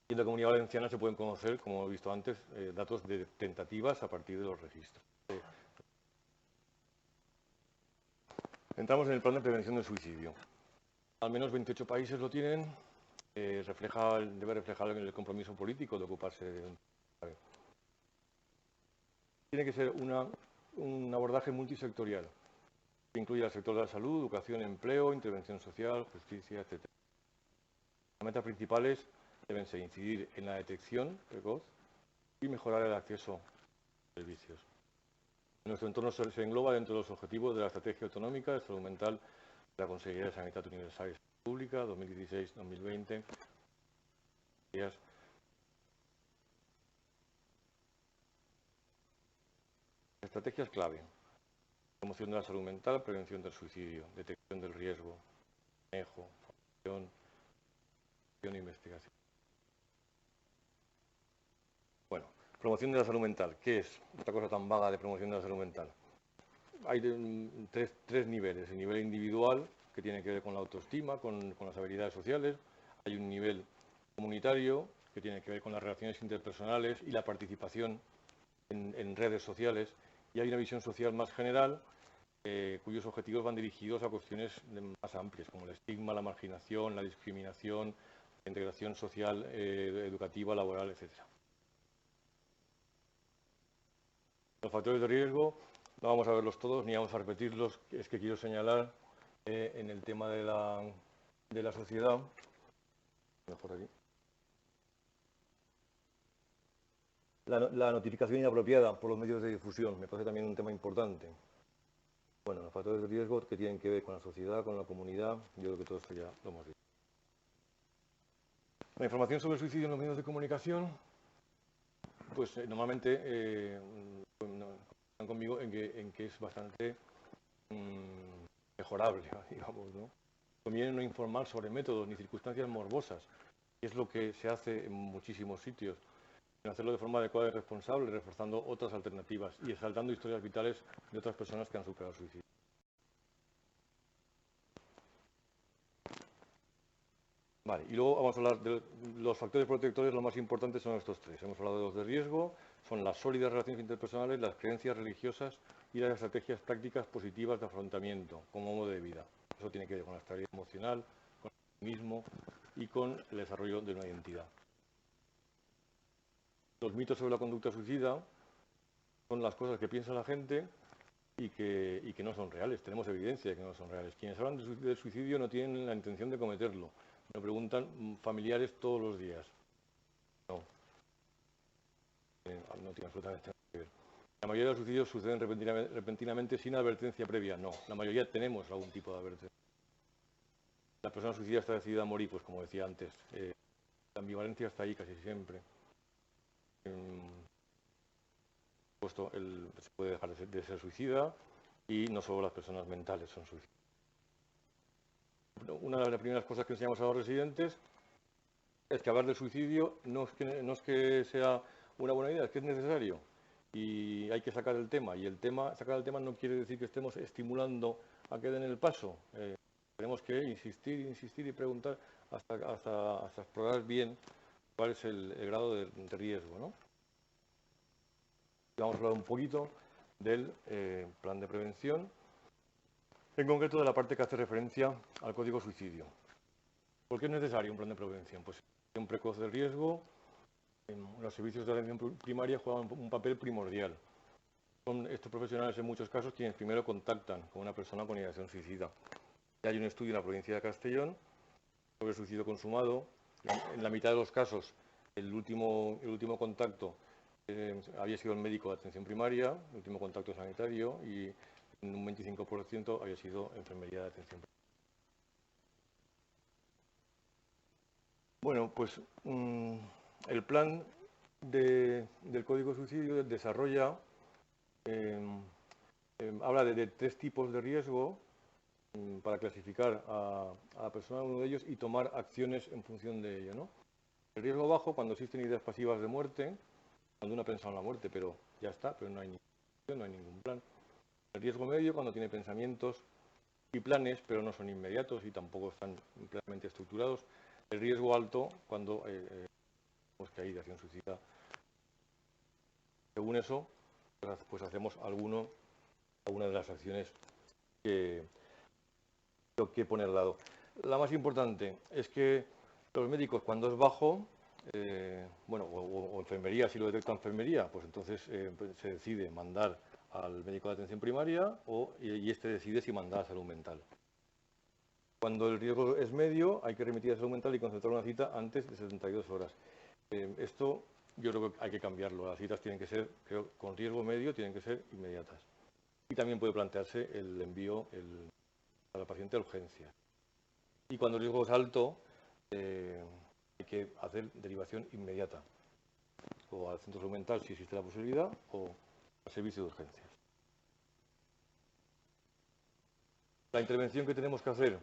Y en la Comunidad Valenciana se pueden conocer, como he visto antes, datos de tentativas a partir de los registros. Entramos en el plan de prevención del suicidio. Al menos 28 países lo tienen. Debe reflejar el compromiso político de ocuparse de un tema. Tiene que ser un abordaje multisectorial, que incluya el sector de la salud, educación, empleo, intervención social, justicia, etc. Las metas principales deben ser incidir en la detección precoz y mejorar el acceso a servicios. Nuestro entorno se engloba dentro de los objetivos de la Estrategia Autonómica de Salud Mental de la Consejería de Sanidad Universal y Salud Pública 2016-2020. Estrategias clave: promoción de la salud mental, prevención del suicidio, detección del riesgo, manejo, formación e investigación. Bueno, promoción de la salud mental. ¿Qué es esta cosa tan vaga de promoción de la salud mental? Hay tres niveles. El nivel individual, que tiene que ver con la autoestima, con las habilidades sociales. Hay un nivel comunitario, que tiene que ver con las relaciones interpersonales y la participación en redes sociales. Y hay una visión social más general, cuyos objetivos van dirigidos a cuestiones más amplias, como el estigma, la marginación, la discriminación, la integración social, educativa, laboral, etc. Los factores de riesgo, no vamos a verlos todos ni vamos a repetirlos, es que quiero señalar en el tema de la sociedad, mejor aquí, la notificación inapropiada por los medios de difusión, me parece también un tema importante. Bueno, los factores de riesgo que tienen que ver con la sociedad, con la comunidad, yo creo que todo esto ya lo hemos visto. La información sobre el suicidio en los medios de comunicación, pues normalmente están conmigo en que es bastante mejorable, digamos, ¿no? Conviene no informar sobre métodos ni circunstancias morbosas, que es lo que se hace en muchísimos sitios, sino hacerlo de forma adecuada y responsable, reforzando otras alternativas y exaltando historias vitales de otras personas que han superado el suicidio. Vale, y luego vamos a hablar de los factores protectores. Los más importantes son estos tres. Hemos hablado de los de riesgo, son las sólidas relaciones interpersonales, las creencias religiosas y las estrategias prácticas positivas de afrontamiento como modo de vida. Eso tiene que ver con la estabilidad emocional, con el mismo y con el desarrollo de una identidad. Los mitos sobre la conducta suicida son las cosas que piensa la gente y que no son reales. Tenemos evidencia de que no son reales. Quienes hablan del suicidio no tienen la intención de cometerlo. Me preguntan familiares todos los días. No. No tiene absolutamente nada que ver. La mayoría de los suicidios suceden repentinamente sin advertencia previa. No. La mayoría tenemos algún tipo de advertencia. La persona suicida está decidida a morir, pues como decía antes. La ambivalencia está ahí casi siempre. Puesto se puede dejar de ser suicida y no solo las personas mentales son suicidas. Una de las primeras cosas que enseñamos a los residentes es que hablar del suicidio no es que sea una buena idea, es que es necesario y hay que sacar el tema. Y sacar el tema no quiere decir que estemos estimulando a que den el paso. Tenemos que insistir y preguntar hasta explorar bien cuál es el grado de riesgo, ¿no? Vamos a hablar un poquito del plan de prevención, en concreto de la parte que hace referencia al Código Suicidio. ¿Por qué es necesario un plan de prevención? Pues un precoz del riesgo, los servicios de atención primaria juegan un papel primordial. Son estos profesionales en muchos casos quienes primero contactan con una persona con ideación suicida. Ya hay un estudio en la provincia de Castellón sobre suicidio consumado. En la mitad de los casos, el último contacto había sido el médico de atención primaria, el último contacto sanitario, y en un 25% había sido enfermería de atención primaria. Bueno, pues el plan del Código Suicidio desarrolla, habla de 3 tipos de riesgo para clasificar a la persona en uno de ellos y tomar acciones en función de ello, ¿no? El riesgo bajo, cuando existen ideas pasivas de muerte, cuando uno ha pensado en la muerte, pero ya está, pero no hay ningún plan. El riesgo medio, cuando tiene pensamientos y planes, pero no son inmediatos y tampoco están plenamente estructurados. El riesgo alto, cuando vemos que hay ideación suicida. Según eso, pues hacemos alguna de las acciones que pone al lado. La más importante es que los médicos, cuando es bajo, o enfermería, si lo detecta enfermería, pues entonces se decide mandar al médico de atención primaria y este decide si mandar a salud mental. Cuando el riesgo es medio, hay que remitir a salud mental y concertar una cita antes de 72 horas. Esto yo creo que hay que cambiarlo. Las citas tienen que ser, creo, con riesgo medio, tienen que ser inmediatas. Y también puede plantearse el envío a la paciente a urgencias. Y cuando el riesgo es alto, hay que hacer derivación inmediata, o al centro de salud mental si existe la posibilidad, o al servicio de urgencias. La intervención que tenemos que hacer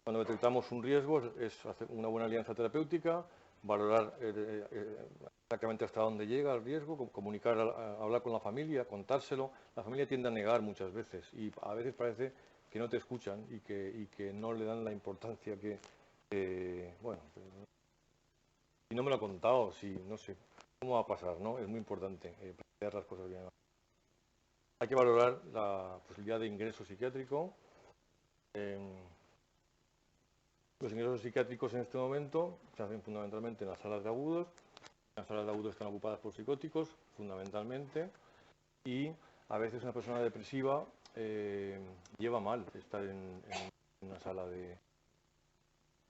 cuando detectamos un riesgo es hacer una buena alianza terapéutica, valorar exactamente hasta dónde llega el riesgo, comunicar, hablar con la familia, contárselo. La familia tiende a negar muchas veces y a veces parece que no te escuchan y que no le dan la importancia que si no me lo ha contado, si no sé cómo va a pasar, ¿no? Es muy importante plantear las cosas bien. Hay que valorar la posibilidad de ingreso psiquiátrico. Los ingresos psiquiátricos en este momento se hacen fundamentalmente en las salas de agudos. Las salas de agudos están ocupadas por psicóticos, fundamentalmente, y a veces una persona depresiva lleva mal estar en una sala de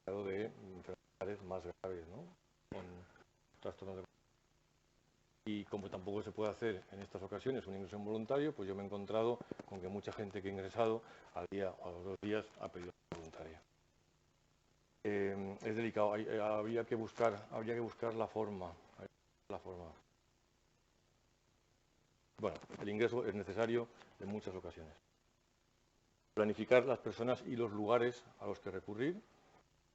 enfermedades más graves, ¿no? Con trastornos de... Y como tampoco se puede hacer en estas ocasiones un ingreso involuntario, pues yo me he encontrado con que mucha gente que ha ingresado al día o a los 2 días ha pedido voluntaria. Es delicado, habría que buscar la forma. Bueno, el ingreso es necesario en muchas ocasiones. Planificar las personas y los lugares a los que recurrir,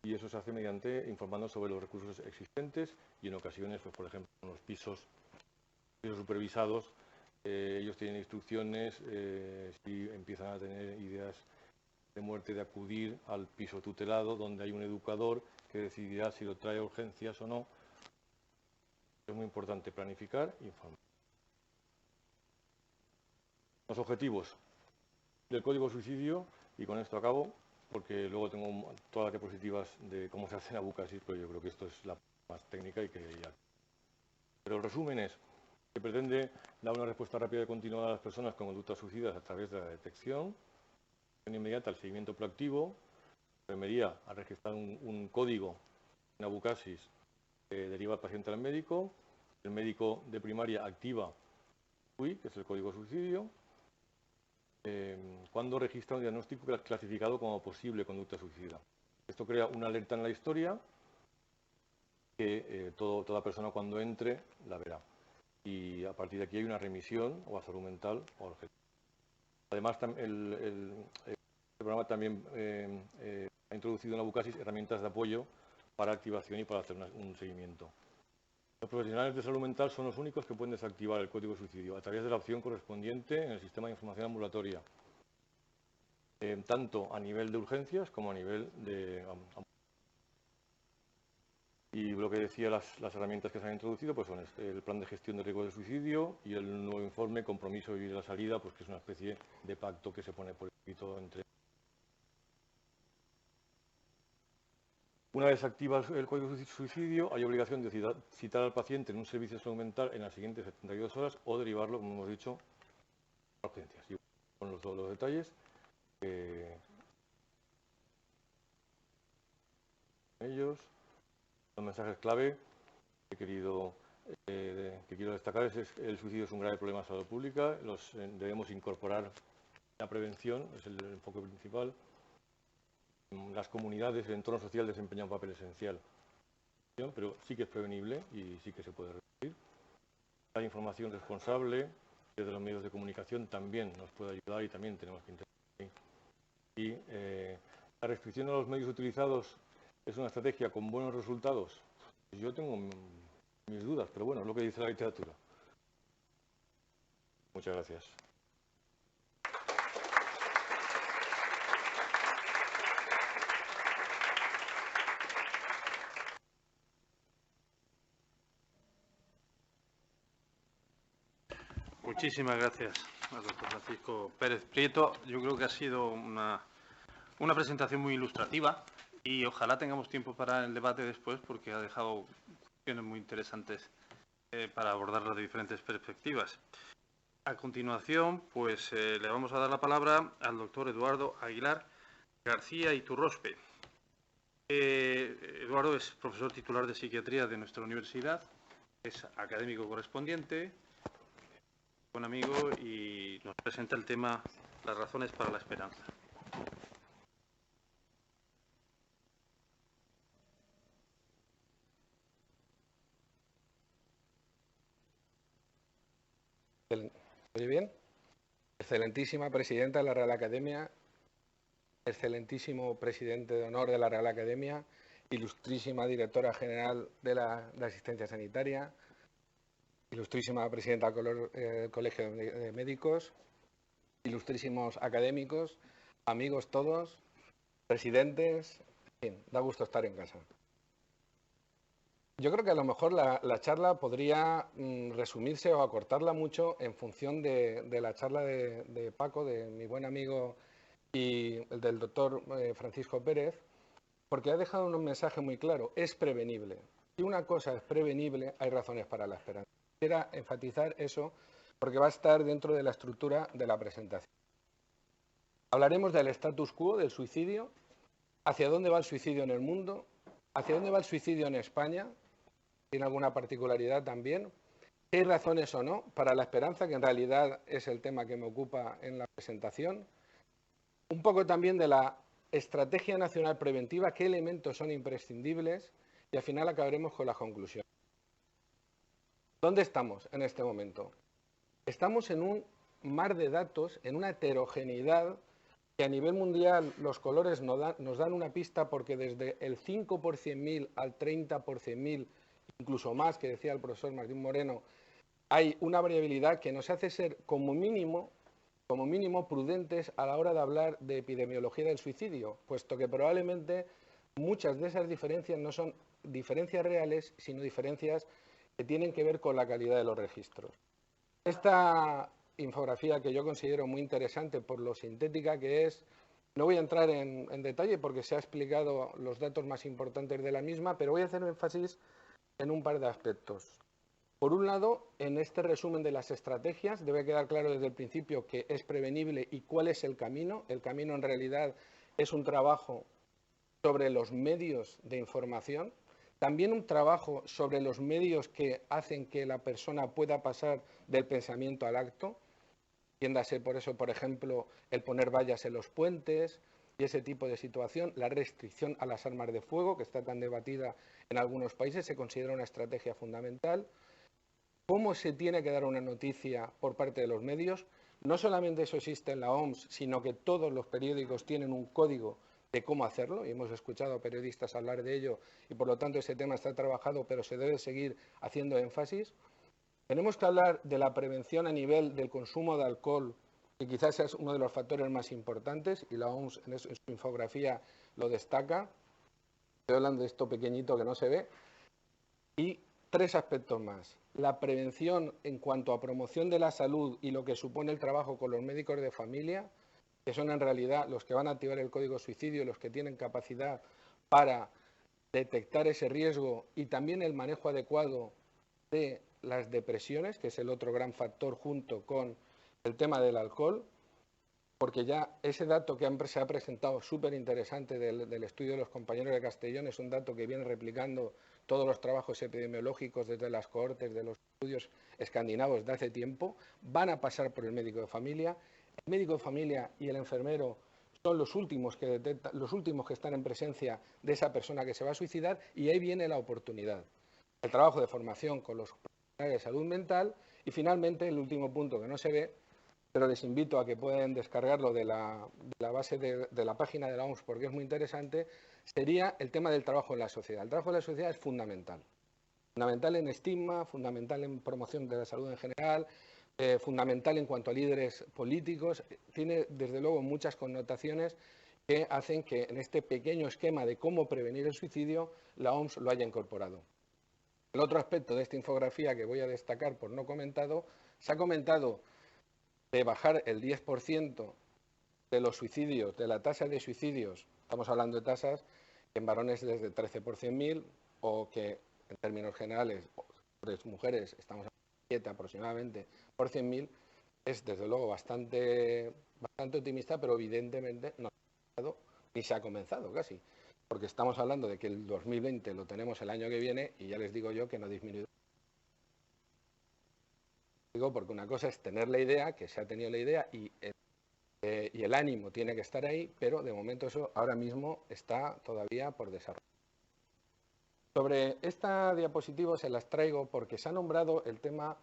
y eso se hace mediante informando sobre los recursos existentes y en ocasiones, pues, por ejemplo, en los pisos supervisados, ellos tienen instrucciones, si empiezan a tener ideas de muerte, de acudir al piso tutelado, donde hay un educador que decidirá si lo trae a urgencias o no. Es muy importante planificar e informar. Los objetivos del Código Suicidio, y con esto acabo, porque luego tengo todas las diapositivas de cómo se hace la abucasis, pero yo creo que esto es la más técnica y que ya. Pero el resumen es que pretende dar una respuesta rápida y continuada a las personas con conductas suicidas a través de la detección, inmediata al seguimiento proactivo, la enfermería a registrar un código, una abucasis, deriva al paciente al médico, el médico de primaria activa UI, que es el código suicidio, cuando registra un diagnóstico clasificado como posible conducta suicida. Esto crea una alerta en la historia que toda persona cuando entre la verá. Y a partir de aquí hay una remisión o a salud mental o objetivo. Además, el programa también ha introducido en la abucasis herramientas de apoyo para activación y para hacer un seguimiento. Los profesionales de salud mental son los únicos que pueden desactivar el código suicidio a través de la opción correspondiente en el sistema de información ambulatoria, tanto a nivel de urgencias como a nivel de... Y lo que decía, las herramientas que se han introducido pues son el plan de gestión de riesgos de suicidio y el nuevo informe Compromiso de Vivir la Salida, pues que es una especie de pacto que se pone por escrito entre... Una vez activa el código de suicidio, hay obligación de citar al paciente en un servicio de salud mental en las siguientes 72 horas o derivarlo, como hemos dicho, a urgencias. Y con los detalles, ellos, los mensajes clave que quiero destacar es el suicidio es un grave problema de salud pública, debemos incorporar la prevención, es el enfoque principal. Las comunidades, el entorno social desempeñan un papel esencial, pero sí que es prevenible y sí que se puede reducir. La información responsable desde los medios de comunicación también nos puede ayudar y también tenemos que intervenir. Y la restricción a los medios utilizados es una estrategia con buenos resultados. Yo tengo mis dudas, pero bueno, es lo que dice la literatura. Muchas gracias. Muchísimas gracias al doctor Francisco Pérez Prieto. Yo creo que ha sido una presentación muy ilustrativa y ojalá tengamos tiempo para el debate después porque ha dejado cuestiones muy interesantes para abordarlas de diferentes perspectivas. A continuación, pues le vamos a dar la palabra al doctor Eduardo Aguilar García Iturrospe. Eduardo es profesor titular de psiquiatría de nuestra universidad, es académico correspondiente, buen amigo y nos presenta el tema las razones para la esperanza. ¿Oye bien? Excelentísima presidenta de la Real Academia, excelentísimo presidente de honor de la Real Academia, ilustrísima directora general de Asistencia Sanitaria, ilustrísima presidenta del Colegio de Médicos, ilustrísimos académicos, amigos todos, presidentes, en fin, da gusto estar en casa. Yo creo que a lo mejor la charla podría resumirse o acortarla mucho en función de la charla de Paco, de mi buen amigo y el del doctor Francisco Pérez, porque ha dejado un mensaje muy claro, es prevenible. Si una cosa es prevenible, hay razones para la esperanza. Quisiera enfatizar eso porque va a estar dentro de la estructura de la presentación. Hablaremos del status quo, del suicidio, hacia dónde va el suicidio en el mundo, hacia dónde va el suicidio en España, tiene alguna particularidad también, si hay razones o no para la esperanza, que en realidad es el tema que me ocupa en la presentación, un poco también de la estrategia nacional preventiva, qué elementos son imprescindibles y al final acabaremos con la conclusión. ¿Dónde estamos en este momento? Estamos en un mar de datos, en una heterogeneidad que a nivel mundial los colores nos dan una pista porque desde el 5 por 100.000 al 30 por 100.000, incluso más, que decía el profesor Martín Moreno, hay una variabilidad que nos hace ser como mínimo prudentes a la hora de hablar de epidemiología del suicidio, puesto que probablemente muchas de esas diferencias no son diferencias reales, sino diferencias que tienen que ver con la calidad de los registros. Esta infografía que yo considero muy interesante por lo sintética que es. No voy a entrar en detalle porque se ha explicado los datos más importantes de la misma, pero voy a hacer énfasis en un par de aspectos. Por un lado, en este resumen de las estrategias debe quedar claro desde el principio que es prevenible y cuál es el camino. El camino en realidad es un trabajo sobre los medios de información, también un trabajo sobre los medios que hacen que la persona pueda pasar del pensamiento al acto, entiéndase por eso, por ejemplo, el poner vallas en los puentes y ese tipo de situación, la restricción a las armas de fuego, que está tan debatida en algunos países, se considera una estrategia fundamental. ¿Cómo se tiene que dar una noticia por parte de los medios? No solamente eso existe en la OMS, sino que todos los periódicos tienen un código de cómo hacerlo, y hemos escuchado a periodistas hablar de ello, y por lo tanto ese tema está trabajado, pero se debe seguir haciendo énfasis. Tenemos que hablar de la prevención a nivel del consumo de alcohol, que quizás es uno de los factores más importantes, y la OMS en su infografía lo destaca. Estoy hablando de esto pequeñito que no se ve. Y 3 aspectos más. La prevención en cuanto a promoción de la salud y lo que supone el trabajo con los médicos de familia, que son en realidad los que van a activar el código suicidio, los que tienen capacidad para detectar ese riesgo, y también el manejo adecuado de las depresiones, que es el otro gran factor junto con el tema del alcohol, porque ya ese dato que se ha presentado súper interesante del estudio de los compañeros de Castellón es un dato que viene replicando todos los trabajos epidemiológicos desde las cohortes de los estudios escandinavos de hace tiempo, van a pasar por el médico de familia. El médico de familia y el enfermero son los últimos que detectan, los últimos que están en presencia de esa persona que se va a suicidar, y ahí viene la oportunidad. El trabajo de formación con los profesionales de salud mental y finalmente el último punto que no se ve, pero les invito a que puedan descargarlo de la base de la página de la OMS porque es muy interesante, sería el tema del trabajo en la sociedad. El trabajo en la sociedad es fundamental. Fundamental en estigma, fundamental en promoción de la salud en general, fundamental en cuanto a líderes políticos. Tiene, desde luego, muchas connotaciones que hacen que en este pequeño esquema de cómo prevenir el suicidio, la OMS lo haya incorporado. El otro aspecto de esta infografía que voy a destacar por no comentado, se ha comentado de bajar el 10% de los suicidios, de la tasa de suicidios, estamos hablando de tasas en varones desde 13 por 100.000, o que en términos generales, de mujeres, estamos hablando de 7 aproximadamente por 100.000, es desde luego bastante optimista, pero evidentemente no ni se ha comenzado casi, porque estamos hablando de que el 2020 lo tenemos el año que viene y ya les digo yo que no ha disminuido. Digo porque una cosa es tener la idea, que se ha tenido la idea y el ánimo tiene que estar ahí, pero de momento eso ahora mismo está todavía por desarrollar. Sobre esta diapositiva se las traigo porque se ha nombrado el tema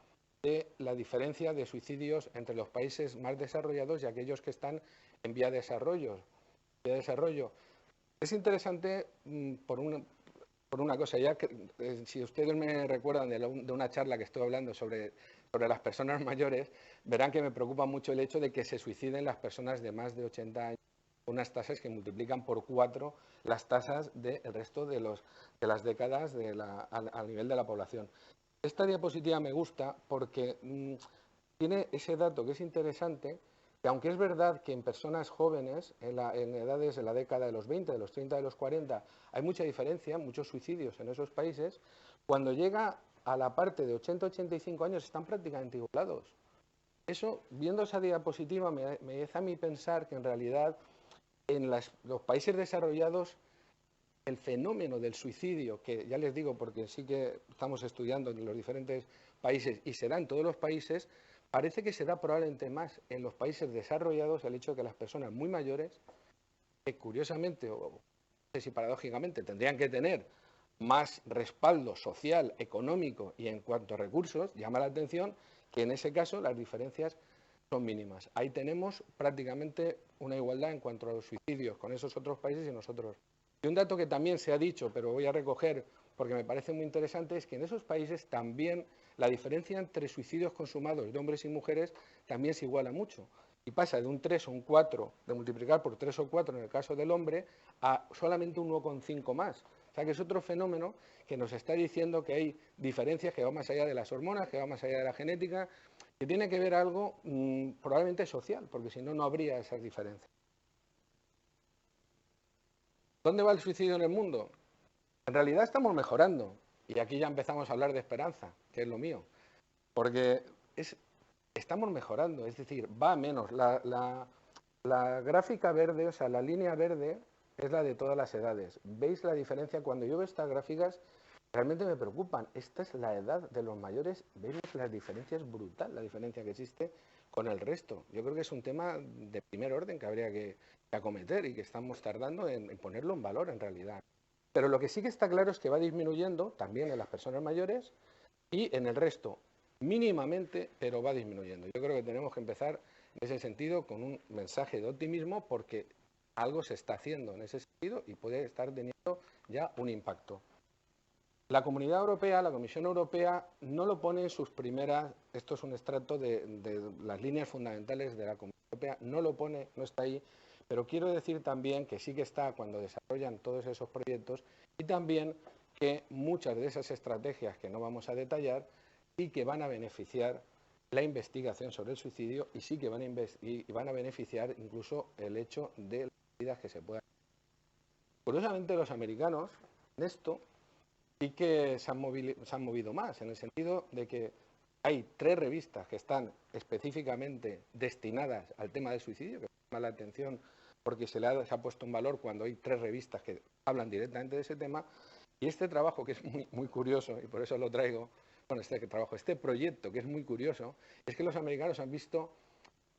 de la diferencia de suicidios entre los países más desarrollados y aquellos que están en vía de desarrollo. Es interesante por una cosa, ya que, si ustedes me recuerdan de una charla que estoy hablando sobre las personas mayores, verán que me preocupa mucho el hecho de que se suiciden las personas de más de 80 años, unas tasas que multiplican por 4 las tasas del resto de las décadas al nivel de la población. Esta diapositiva me gusta porque tiene ese dato que es interesante, que aunque es verdad que en personas jóvenes, en edades de la década de los 20, de los 30, de los 40, hay mucha diferencia, muchos suicidios en esos países, cuando llega a la parte de 80-85 años están prácticamente igualados. Eso, viendo esa diapositiva, me hace a mí pensar que en realidad en los países desarrollados el fenómeno del suicidio, que ya les digo porque sí que estamos estudiando en los diferentes países y se da en todos los países, parece que se da probablemente más en los países desarrollados el hecho de que las personas muy mayores, que curiosamente, o no sé si paradójicamente, tendrían que tener más respaldo social, económico y en cuanto a recursos, llama la atención que en ese caso las diferencias son mínimas. Ahí tenemos prácticamente una igualdad en cuanto a los suicidios con esos otros países y nosotros. Y un dato que también se ha dicho, pero voy a recoger porque me parece muy interesante, es que en esos países también la diferencia entre suicidios consumados de hombres y mujeres también se iguala mucho. Y pasa de un 3 o un 4, de multiplicar por 3 o 4 en el caso del hombre, a solamente un 1,5 más. O sea que es otro fenómeno que nos está diciendo que hay diferencias que van más allá de las hormonas, que van más allá de la genética, que tiene que ver algo probablemente social, porque si no, no habría esas diferencias. ¿Dónde va el suicidio en el mundo? En realidad estamos mejorando, y aquí ya empezamos a hablar de esperanza, que es lo mío, porque estamos mejorando, es decir, va a menos. La gráfica verde, o sea, la línea verde es la de todas las edades. ¿Veis la diferencia? Cuando yo veo estas gráficas, realmente me preocupan. Esta es la edad de los mayores. Vemos las diferencias, brutal la diferencia que existe con el resto. Yo creo que es un tema de primer orden que habría que acometer y que estamos tardando en ponerlo en valor en realidad. Pero lo que sí que está claro es que va disminuyendo también en las personas mayores y en el resto mínimamente, pero va disminuyendo. Yo creo que tenemos que empezar en ese sentido con un mensaje de optimismo porque algo se está haciendo en ese sentido y puede estar teniendo ya un impacto. La Comunidad Europea, la Comisión Europea, no lo pone en sus primeras, esto es un extracto de las líneas fundamentales de la Comunidad Europea, no lo pone, no está ahí, pero quiero decir también que sí que está cuando desarrollan todos esos proyectos y también que muchas de esas estrategias que no vamos a detallar sí que van a beneficiar la investigación sobre el suicidio y sí que van a beneficiar incluso el hecho de las medidas que se puedan. Curiosamente, los americanos en esto sí que se han movido más, en el sentido de que hay 3 revistas que están específicamente destinadas al tema del suicidio, que llama la atención porque se ha puesto en valor cuando hay 3 revistas que hablan directamente de ese tema. Y este trabajo, que es muy curioso, y por eso lo traigo, bueno, este proyecto, que es muy curioso, es que los americanos han visto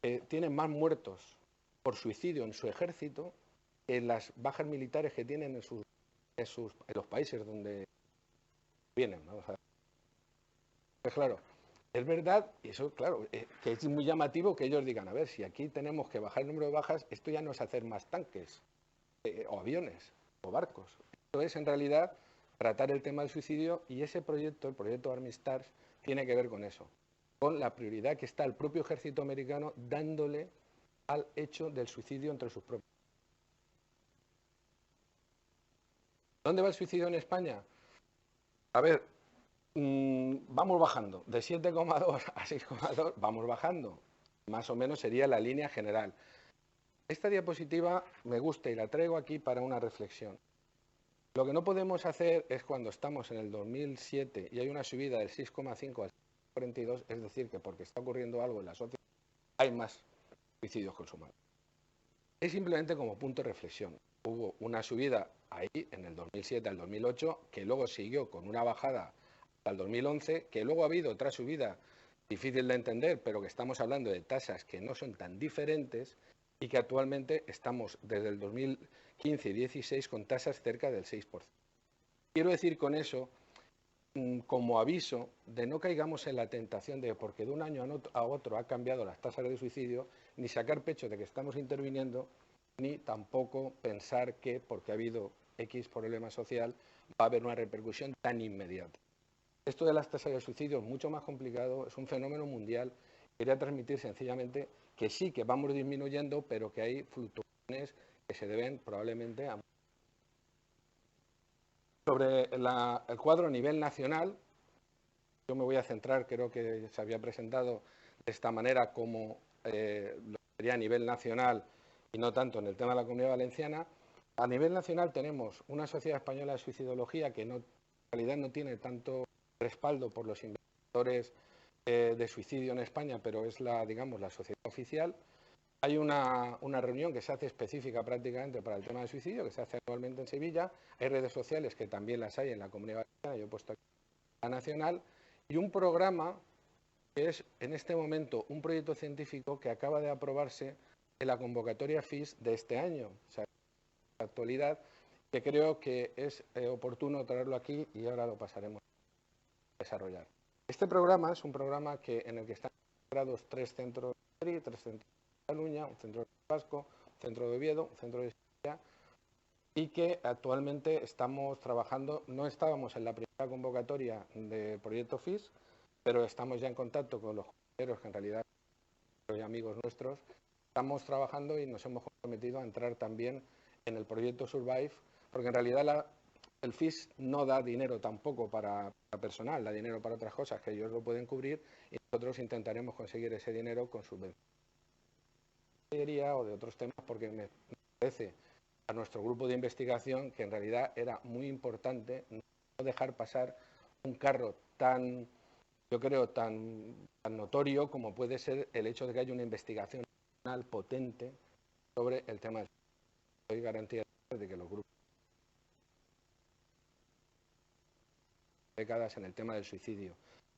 que tienen más muertos por suicidio en su ejército que las bajas militares que tienen en los países donde vienen, ¿no? O sea, pues claro, es verdad, y eso, claro, que es muy llamativo que ellos digan, a ver, si aquí tenemos que bajar el número de bajas, esto ya no es hacer más tanques, o aviones, o barcos. Esto es, en realidad, tratar el tema del suicidio y ese proyecto, el proyecto Army Stars, tiene que ver con eso, con la prioridad que está el propio ejército americano dándole al hecho del suicidio entre sus propios. ¿Dónde va el suicidio en España? A ver, vamos bajando, de 7,2 a 6,2 vamos bajando, más o menos sería la línea general. Esta diapositiva me gusta y la traigo aquí para una reflexión. Lo que no podemos hacer es cuando estamos en el 2007 y hay una subida del 6,5 al 42, es decir, que porque está ocurriendo algo en la sociedad hay más suicidios consumados. Es simplemente como punto de reflexión. Hubo una subida ahí en el 2007 al 2008 que luego siguió con una bajada hasta el 2011, que luego ha habido otra subida difícil de entender, pero que estamos hablando de tasas que no son tan diferentes y que actualmente estamos desde el 2015 y 2016 con tasas cerca del 6%. Quiero decir con eso, como aviso, de no caigamos en la tentación de, porque de un año a otro ha cambiado las tasas de suicidio, ni sacar pecho de que estamos interviniendo, ni tampoco pensar que porque ha habido X problema social va a haber una repercusión tan inmediata. Esto de las tasas de suicidio es mucho más complicado, es un fenómeno mundial. Quería transmitir sencillamente que sí, que vamos disminuyendo, pero que hay fluctuaciones que se deben probablemente a... Sobre el cuadro a nivel nacional, yo me voy a centrar, creo que se había presentado de esta manera como lo sería a nivel nacional y no tanto en el tema de la Comunidad Valenciana. A nivel nacional tenemos una Sociedad Española de Suicidología que en realidad no tiene tanto respaldo por los investigadores de suicidio en España, pero es digamos, la sociedad oficial. Hay una reunión que se hace específica prácticamente para el tema del suicidio, que se hace anualmente en Sevilla. Hay redes sociales que también las hay en la Comunidad Valenciana, yo he puesto aquí la nacional, y un programa que es en este momento un proyecto científico que acaba de aprobarse en la convocatoria FIS de este año, o sea, en la actualidad, que creo que es oportuno traerlo aquí y ahora lo pasaremos a desarrollar. Este programa es un programa en el que están integrados 3 centros de Madrid, 3 centros de Cataluña, un centro de Vasco, un centro de Oviedo, un centro de Sevilla, y que actualmente estamos trabajando, no estábamos en la primera convocatoria del proyecto FIS, pero estamos ya en contacto con los compañeros que en realidad son amigos nuestros. Estamos trabajando y nos hemos comprometido a entrar también en el proyecto Survive, porque en realidad el FIS no da dinero tampoco para personal, da dinero para otras cosas que ellos lo pueden cubrir y nosotros intentaremos conseguir ese dinero con subvenciones o de otros temas, porque me parece a nuestro grupo de investigación que en realidad era muy importante no dejar pasar un carro tan, yo creo, tan notorio como puede ser el hecho de que haya una investigación nacional potente sobre el tema del suicidio. Doy garantía de que los grupos décadas en el tema del suicidio.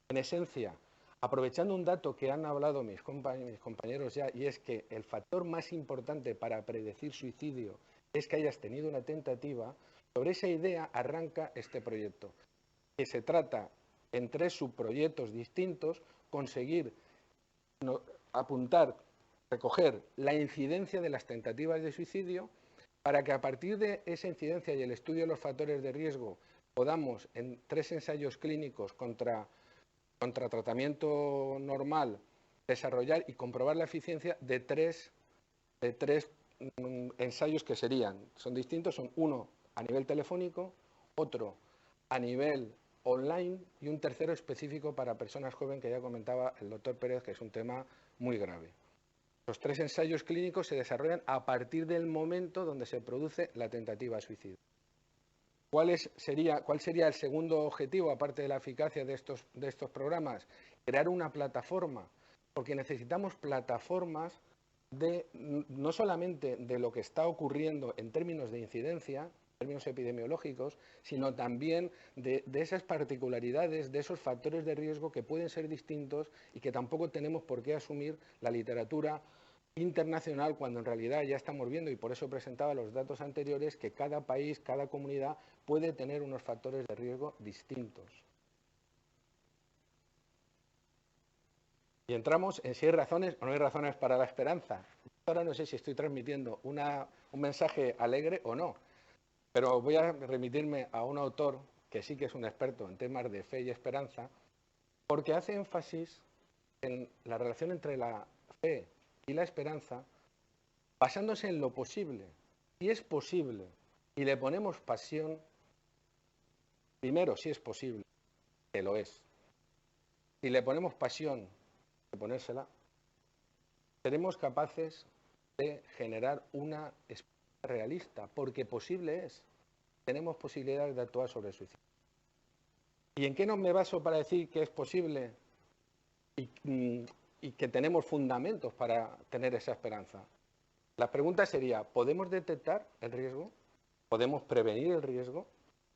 En esencia, aprovechando un dato que han hablado mis compañeros ya, y es que el factor más importante para predecir suicidio es que hayas tenido una tentativa, sobre esa idea arranca este proyecto, que se trata en 3 subproyectos distintos conseguir apuntar, recoger la incidencia de las tentativas de suicidio para que a partir de esa incidencia y el estudio de los factores de riesgo podamos en 3 ensayos clínicos contra tratamiento normal desarrollar y comprobar la eficiencia de tres ensayos que son distintos, son uno a nivel telefónico, otro a nivel online y un tercero específico para personas jóvenes que ya comentaba el doctor Pérez, que es un tema muy grave. Los 3 ensayos clínicos se desarrollan a partir del momento donde se produce la tentativa de suicidio. ¿Cuál sería el segundo objetivo, aparte de la eficacia de estos programas? Crear una plataforma, porque necesitamos plataformas no solamente de lo que está ocurriendo en términos de incidencia, en términos epidemiológicos, sino también de esas particularidades, de esos factores de riesgo que pueden ser distintos y que tampoco tenemos por qué asumir la literatura internacional, cuando en realidad ya estamos viendo, y por eso presentaba los datos anteriores, que cada país, cada comunidad puede tener unos factores de riesgo distintos. Y entramos en si hay razones o no hay razones para la esperanza. Ahora no sé si estoy transmitiendo un mensaje alegre o no, pero voy a remitirme a un autor que sí que es un experto en temas de fe y esperanza, porque hace énfasis en la relación entre la fe y la esperanza, basándose en lo posible. Si es posible y le ponemos pasión, primero, si es posible, que lo es. Si le ponemos pasión de ponérsela, seremos capaces de generar una esperanza realista, porque posible es. Tenemos posibilidades de actuar sobre el suicidio. ¿Y en qué no me baso para decir que es posible y que tenemos fundamentos para tener esa esperanza? La pregunta sería, ¿podemos detectar el riesgo? ¿Podemos prevenir el riesgo?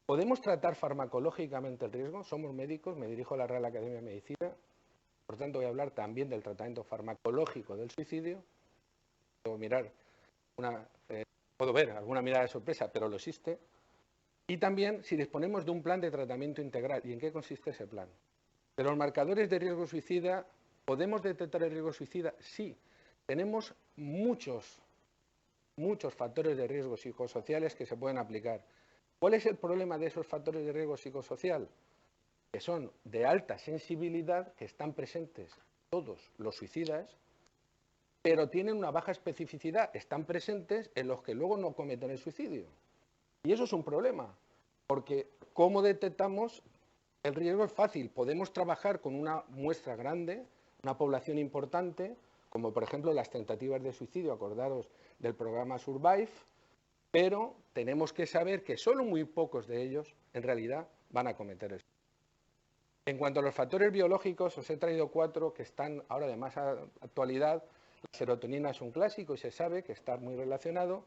¿Podemos tratar farmacológicamente el riesgo? Somos médicos, me dirijo a la Real Academia de Medicina, por tanto voy a hablar también del tratamiento farmacológico del suicidio. Puedo ver alguna mirada de sorpresa, pero lo existe. Y también si disponemos de un plan de tratamiento integral. ¿Y en qué consiste ese plan? De los marcadores de riesgo suicida, ¿podemos detectar el riesgo suicida? Sí. Tenemos muchos factores de riesgo psicosociales que se pueden aplicar. ¿Cuál es el problema de esos factores de riesgo psicosocial? Que son de alta sensibilidad, que están presentes todos los suicidas, pero tienen una baja especificidad, están presentes en los que luego no cometen el suicidio. Y eso es un problema, porque ¿cómo detectamos el riesgo? Es fácil, podemos trabajar con una muestra grande, una población importante, como por ejemplo las tentativas de suicidio, acordaros del programa Survive, pero tenemos que saber que solo muy pocos de ellos en realidad van a cometer el suicidio. En cuanto a los factores biológicos, os he traído 4 que están ahora de más actualidad. La serotonina es un clásico y se sabe que está muy relacionado.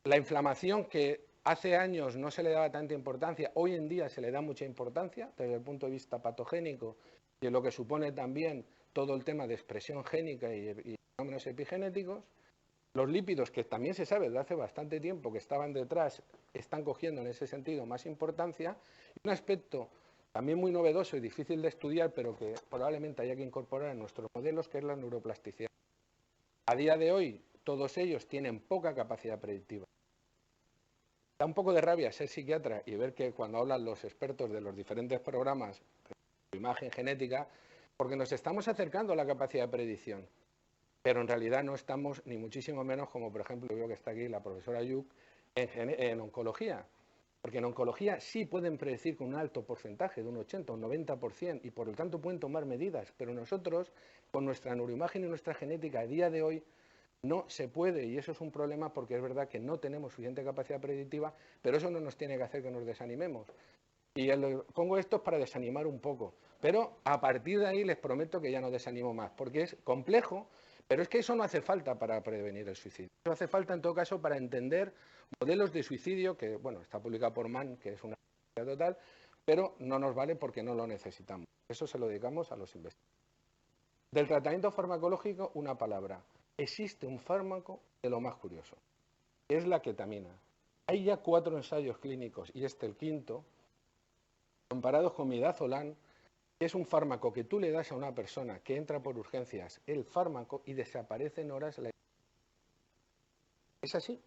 La inflamación, que hace años no se le daba tanta importancia, hoy en día se le da mucha importancia desde el punto de vista patogénico y en lo que supone también todo el tema de expresión génica y fenómenos epigenéticos. Los lípidos, que también se sabe desde hace bastante tiempo que estaban detrás, están cogiendo en ese sentido más importancia. Y un aspecto también muy novedoso y difícil de estudiar, pero que probablemente haya que incorporar en nuestros modelos, que es la neuroplasticidad. A día de hoy, todos ellos tienen poca capacidad predictiva. Da un poco de rabia ser psiquiatra y ver que cuando hablan los expertos de los diferentes programas de imagen genética, porque nos estamos acercando a la capacidad de predicción, pero en realidad no estamos ni muchísimo menos, como por ejemplo veo que está aquí la profesora Yuk, en oncología. Porque en oncología sí pueden predecir con un alto porcentaje, de un 80 o un 90%, y por lo tanto pueden tomar medidas, pero nosotros, con nuestra neuroimagen y nuestra genética a día de hoy, no se puede, y eso es un problema porque es verdad que no tenemos suficiente capacidad predictiva, pero eso no nos tiene que hacer que nos desanimemos. Y pongo esto para desanimar un poco, pero a partir de ahí les prometo que ya no desanimo más, porque es complejo, pero es que eso no hace falta para prevenir el suicidio. Eso hace falta, en todo caso, para entender modelos de suicidio, que bueno, está publicado por Mann, que es una total, pero no nos vale porque no lo necesitamos. Eso se lo dedicamos a los investigadores. Del tratamiento farmacológico, una palabra. Existe un fármaco de lo más curioso, que es la ketamina. Hay ya 4 ensayos clínicos, y este el quinto, comparados con midazolam, que es un fármaco que tú le das a una persona que entra por urgencias el fármaco y desaparece en horas. Es así.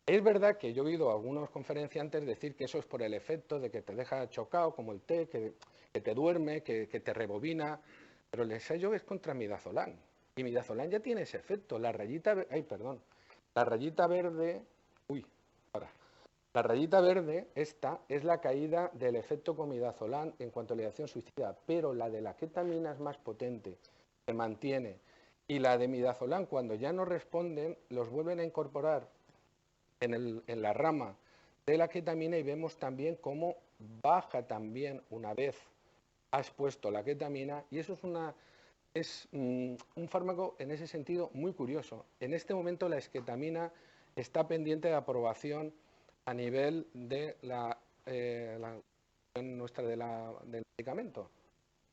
Es verdad que yo he oído a algunos conferenciantes decir que eso es por el efecto de que te deja chocado, como el té, que te duerme, que te rebobina, pero el ensayo es contra midazolam. Y midazolam ya tiene ese efecto. La rayita verde, la rayita verde, esta es la caída del efecto con midazolam en cuanto a la ideación suicida, pero la de la ketamina es más potente, se mantiene. Y la de midazolam, cuando ya no responden, los vuelven a incorporar en la rama de la ketamina y vemos también cómo baja también una vez has puesto la ketamina, y eso es un fármaco en ese sentido muy curioso. En este momento la esketamina está pendiente de aprobación a nivel de la nuestra del medicamento,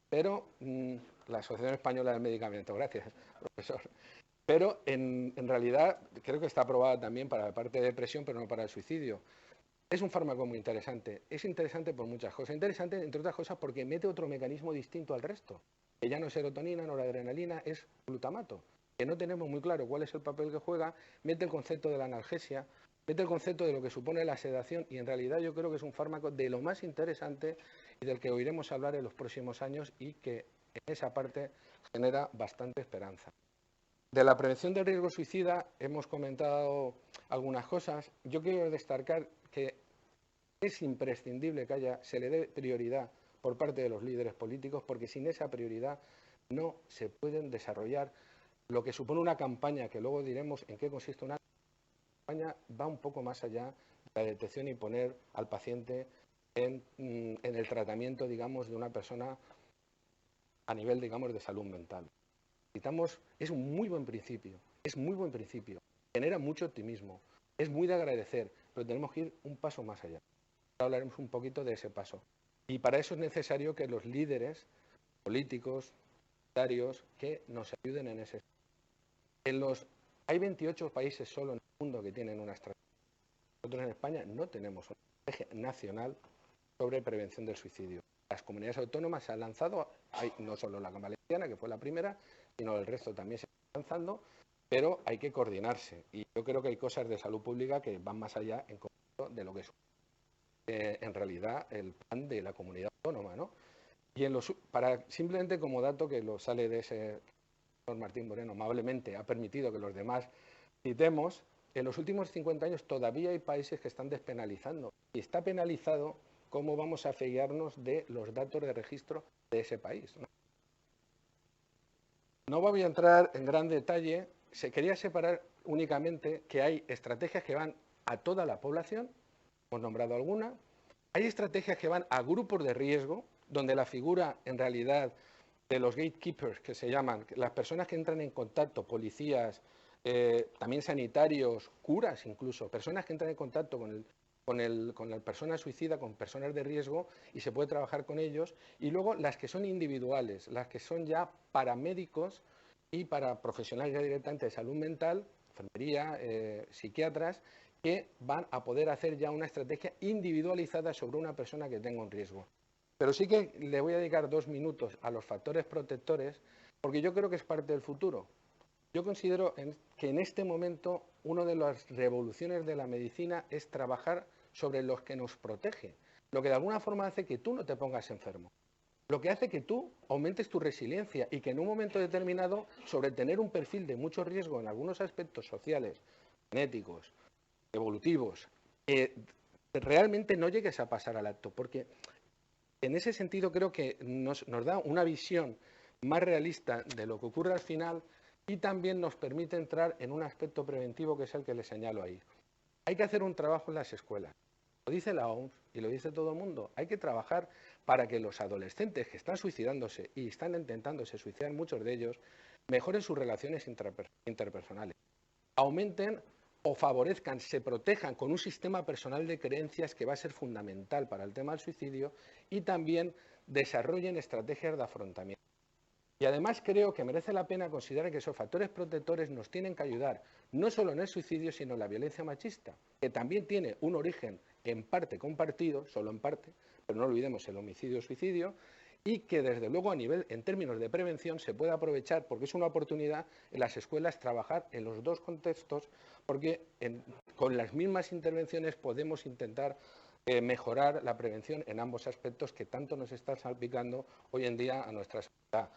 pero la Asociación Española del Medicamento, gracias, profesor. Pero en realidad creo que está aprobada también para la parte de depresión, pero no para el suicidio. Es un fármaco muy interesante. Es interesante por muchas cosas. Interesante, entre otras cosas, porque mete otro mecanismo distinto al resto. Que ya no es serotonina, noradrenalina, es glutamato. Que no tenemos muy claro cuál es el papel que juega. Mete el concepto de la analgesia, mete el concepto de lo que supone la sedación, y en realidad yo creo que es un fármaco de lo más interesante y del que oiremos hablar en los próximos años, y que en esa parte genera bastante esperanza. De la prevención del riesgo suicida hemos comentado algunas cosas. Yo quiero destacar que es imprescindible que se le dé prioridad por parte de los líderes políticos, porque sin esa prioridad no se pueden desarrollar lo que supone una campaña, que luego diremos en qué consiste una campaña, va un poco más allá de la detección y poner al paciente en el tratamiento, digamos, de una persona a nivel, digamos, de salud mental. Es un muy buen principio, genera mucho optimismo, es muy de agradecer, pero tenemos que ir un paso más allá. Ahora hablaremos un poquito de ese paso. Y para eso es necesario que los líderes políticos, sanitarios, que nos ayuden en ese sentido. Hay 28 países solo en el mundo que tienen una estrategia. Nosotros en España no tenemos una estrategia nacional sobre prevención del suicidio. Las comunidades autónomas se han lanzado, hay no solo la Valenciana, que fue la primera, sino el resto también se está lanzando, pero hay que coordinarse. Y yo creo que hay cosas de salud pública que van más allá en conjunto de lo que es en realidad el plan de la comunidad autónoma, ¿no? Y simplemente como dato que lo sale de ese, el señor Martín Moreno amablemente ha permitido que los demás citemos, en los últimos 50 años todavía hay países que están despenalizando, y está penalizado cómo vamos a fiarnos de los datos de registro de ese país, ¿no? No voy a entrar en gran detalle, se quería separar únicamente que hay estrategias que van a toda la población, hemos nombrado alguna, hay estrategias que van a grupos de riesgo, donde la figura en realidad de los gatekeepers, que se llaman, las personas que entran en contacto, policías, también sanitarios, curas incluso, personas que entran en contacto con la persona suicida, con personas de riesgo, y se puede trabajar con ellos. Y luego las que son individuales, las que son ya para médicos y para profesionales ya directamente de salud mental, enfermería, psiquiatras, que van a poder hacer ya una estrategia individualizada sobre una persona que tenga un riesgo. Pero sí que le voy a dedicar 2 minutos a los factores protectores, porque yo creo que es parte del futuro. Yo considero que en este momento una de las revoluciones de la medicina es trabajar sobre los que nos protege, lo que de alguna forma hace que tú no te pongas enfermo, lo que hace que tú aumentes tu resiliencia y que en un momento determinado, sobre tener un perfil de mucho riesgo en algunos aspectos sociales, genéticos, evolutivos, realmente no llegues a pasar al acto, porque en ese sentido creo que nos da una visión más realista de lo que ocurre al final y también nos permite entrar en un aspecto preventivo que es el que le señalo ahí. Hay que hacer un trabajo en las escuelas. Lo dice la OMS y lo dice todo el mundo. Hay que trabajar para que los adolescentes que están suicidándose y están intentándose suicidar, muchos de ellos, mejoren sus relaciones interpersonales, aumenten o favorezcan, se protejan con un sistema personal de creencias que va a ser fundamental para el tema del suicidio y también desarrollen estrategias de afrontamiento. Y además creo que merece la pena considerar que esos factores protectores nos tienen que ayudar no solo en el suicidio, sino en la violencia machista, que también tiene un origen en parte compartido, solo en parte, pero no olvidemos el homicidio-suicidio, y que desde luego en términos de prevención se puede aprovechar porque es una oportunidad en las escuelas trabajar en los dos contextos, porque con las mismas intervenciones podemos intentar mejorar la prevención en ambos aspectos que tanto nos está salpicando hoy en día a nuestra sociedad.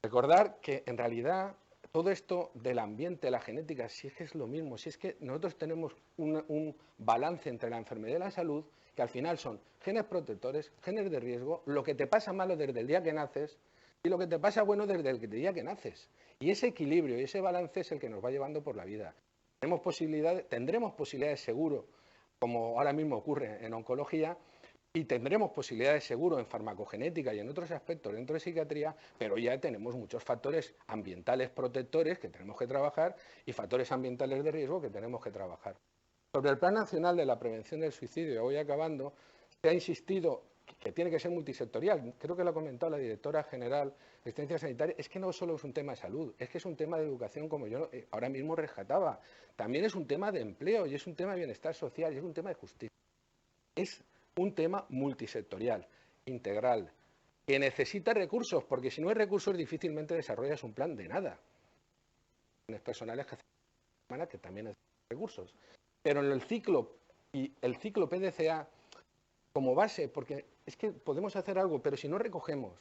Recordar que en realidad todo esto del ambiente, la genética, si es que es lo mismo, si es que nosotros tenemos un balance entre la enfermedad y la salud, que al final son genes protectores, genes de riesgo, lo que te pasa malo desde el día que naces y lo que te pasa bueno desde el día que naces. Y ese equilibrio y ese balance es el que nos va llevando por la vida. Tendremos posibilidades seguro, como ahora mismo ocurre en oncología, y tendremos posibilidades seguro en farmacogenética y en otros aspectos dentro de psiquiatría, pero ya tenemos muchos factores ambientales protectores que tenemos que trabajar y factores ambientales de riesgo que tenemos que trabajar. Sobre el Plan Nacional de la Prevención del Suicidio, voy acabando, se ha insistido que tiene que ser multisectorial. Creo que lo ha comentado la directora general de Asistencia Sanitaria. Es que no solo es un tema de salud, es que es un tema de educación, como yo ahora mismo rescataba. También es un tema de empleo y es un tema de bienestar social y es un tema de justicia. Es un tema multisectorial, integral, que necesita recursos, porque si no hay recursos difícilmente desarrollas un plan de nada. Personales que también necesitan recursos. Pero en el ciclo y el ciclo PDCA como base, porque es que podemos hacer algo, pero si no recogemos,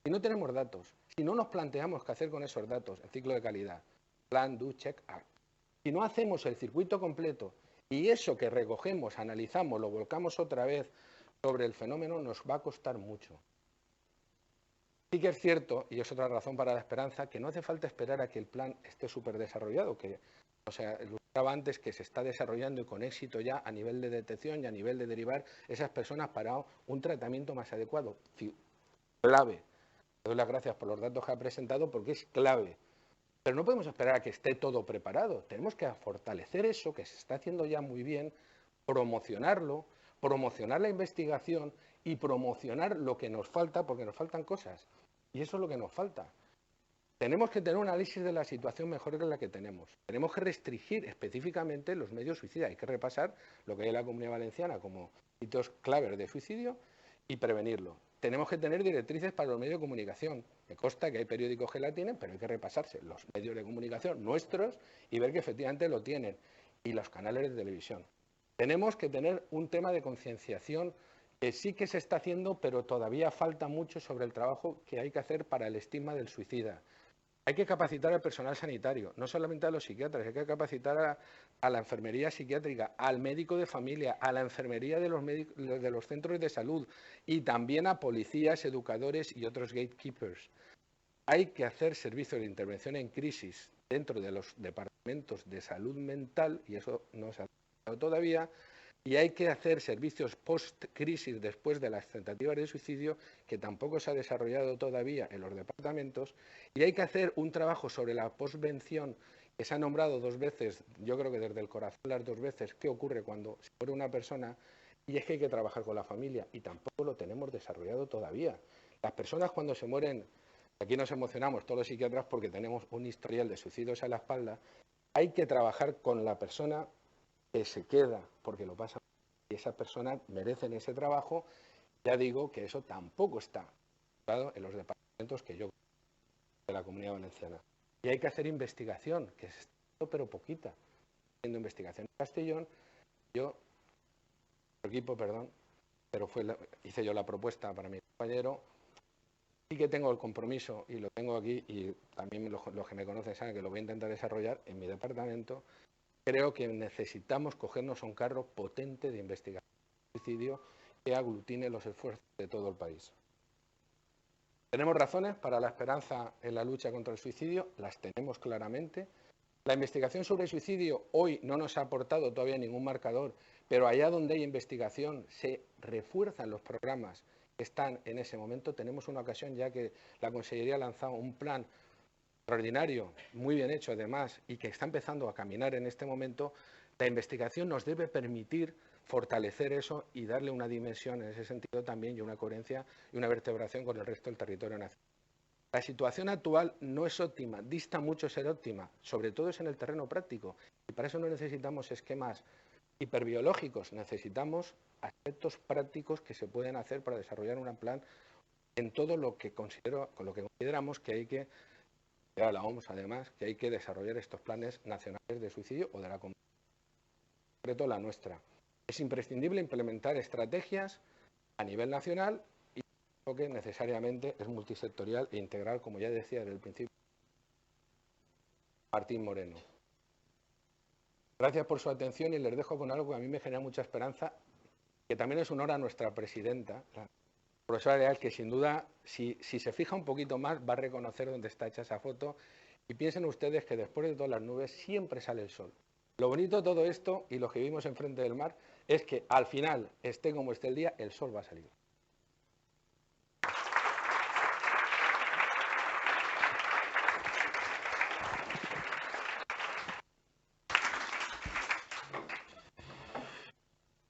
si no tenemos datos, si no nos planteamos qué hacer con esos datos, el ciclo de calidad, plan, do, check, act, si no hacemos el circuito completo y eso que recogemos, analizamos, lo volcamos otra vez sobre el fenómeno, nos va a costar mucho. Sí que es cierto, y es otra razón para la esperanza, que no hace falta esperar a que el plan esté súper desarrollado, que, o sea, lo estaba antes, que se está desarrollando y con éxito ya a nivel de detección y a nivel de derivar esas personas para un tratamiento más adecuado. Clave. Le doy las gracias por los datos que ha presentado porque es clave. Pero no podemos esperar a que esté todo preparado. Tenemos que fortalecer eso que se está haciendo ya muy bien, promocionarlo, promocionar la investigación y promocionar lo que nos falta, porque nos faltan cosas. Y eso es lo que nos falta. Tenemos que tener un análisis de la situación mejor que la que tenemos. Tenemos que restringir específicamente los medios suicidas. Hay que repasar lo que hay en la Comunidad Valenciana como sitios claves de suicidio y prevenirlo. Tenemos que tener directrices para los medios de comunicación. Me consta que hay periódicos que la tienen, pero hay que repasarse los medios de comunicación nuestros y ver que efectivamente lo tienen. Y los canales de televisión. Tenemos que tener un tema de concienciación que sí que se está haciendo, pero todavía falta mucho sobre el trabajo que hay que hacer para el estigma del suicida. Hay que capacitar al personal sanitario, no solamente a los psiquiatras, hay que capacitar a la enfermería psiquiátrica, al médico de familia, a la enfermería de los centros de salud y también a policías, educadores y otros gatekeepers. Hay que hacer servicios de intervención en crisis dentro de los departamentos de salud mental, y eso no se ha hecho todavía, y hay que hacer servicios post-crisis después de las tentativas de suicidio, que tampoco se ha desarrollado todavía en los departamentos, y hay que hacer un trabajo sobre la postvención, que se ha nombrado 2 veces, yo creo que desde el corazón las 2 veces, qué ocurre cuando se muere una persona, y es que hay que trabajar con la familia, y tampoco lo tenemos desarrollado todavía. Las personas cuando se mueren, aquí nos emocionamos todos los psiquiatras porque tenemos un historial de suicidios a la espalda, hay que trabajar con la persona que se queda porque lo pasa y esa persona merece ese trabajo. Ya digo que eso tampoco está en los departamentos que yo de la Comunidad Valenciana. Y hay que hacer investigación, que se está haciendo pero poquita. Haciendo investigación en Castellón, pero hice yo la propuesta para mi compañero. Sí que tengo el compromiso y lo tengo aquí, y también los que me conocen saben que lo voy a intentar desarrollar en mi departamento. Creo que necesitamos cogernos un carro potente de investigación. suicidio que aglutine los esfuerzos de todo el país. ¿Tenemos razones para la esperanza en la lucha contra el suicidio? Las tenemos claramente. La investigación sobre el suicidio hoy no nos ha aportado todavía ningún marcador, pero allá donde hay investigación se refuerzan los programas que están en ese momento. Tenemos una ocasión ya que la Consellería ha lanzado un plan extraordinario, muy bien hecho además, y que está empezando a caminar en este momento. La investigación nos debe permitir fortalecer eso y darle una dimensión en ese sentido también y una coherencia y una vertebración con el resto del territorio nacional. La situación actual no es óptima, dista mucho ser óptima, sobre todo es en el terreno práctico. Y para eso no necesitamos esquemas hiperbiológicos, necesitamos aspectos prácticos que se pueden hacer para desarrollar un plan en todo lo que consideramos que hay que, a la OMS además, que hay que desarrollar estos planes nacionales de suicidio o de la comunidad, en concreto la nuestra. Es imprescindible implementar estrategias a nivel nacional y que necesariamente es multisectorial e integral, como ya decía desde el principio Martín Moreno. Gracias por su atención y les dejo con algo que a mí me genera mucha esperanza, que también es honor a nuestra presidenta, la profesora Leal, que sin duda, si se fija un poquito más, va a reconocer dónde está hecha esa foto. Y piensen ustedes que después de todas las nubes siempre sale el sol. Lo bonito de todo esto, y lo que vivimos enfrente del mar, es que al final, esté como esté el día, el sol va a salir.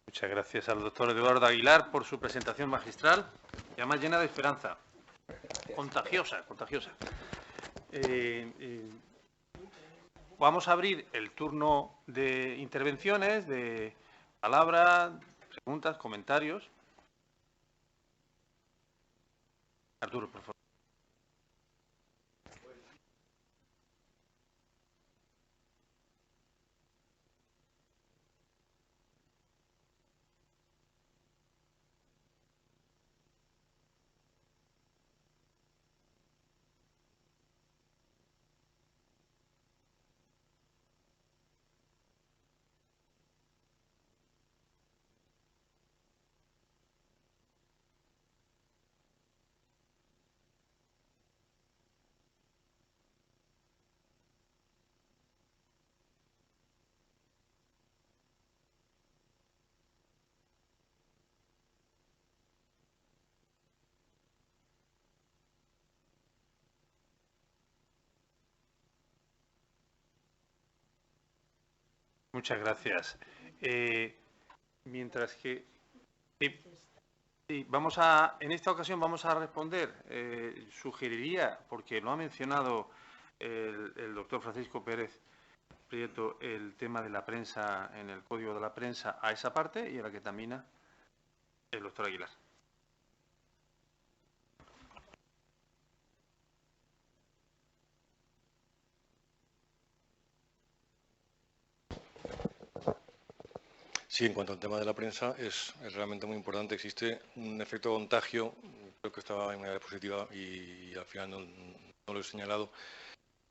Muchas gracias al doctor Eduardo Aguilar por su presentación magistral y además llena de esperanza. Contagiosa, contagiosa. Vamos a abrir el turno de intervenciones, de palabras, preguntas, comentarios. Arturo, por favor. Muchas gracias. Mientras que en esta ocasión vamos a responder, sugeriría, porque lo ha mencionado el doctor Francisco Pérez Prieto, el tema de la prensa en el Código de la Prensa a esa parte y a la que termina el doctor Aguilar. Sí, en cuanto al tema de la prensa, es realmente muy importante. Existe un efecto contagio, creo que estaba en una diapositiva y al final no lo he señalado.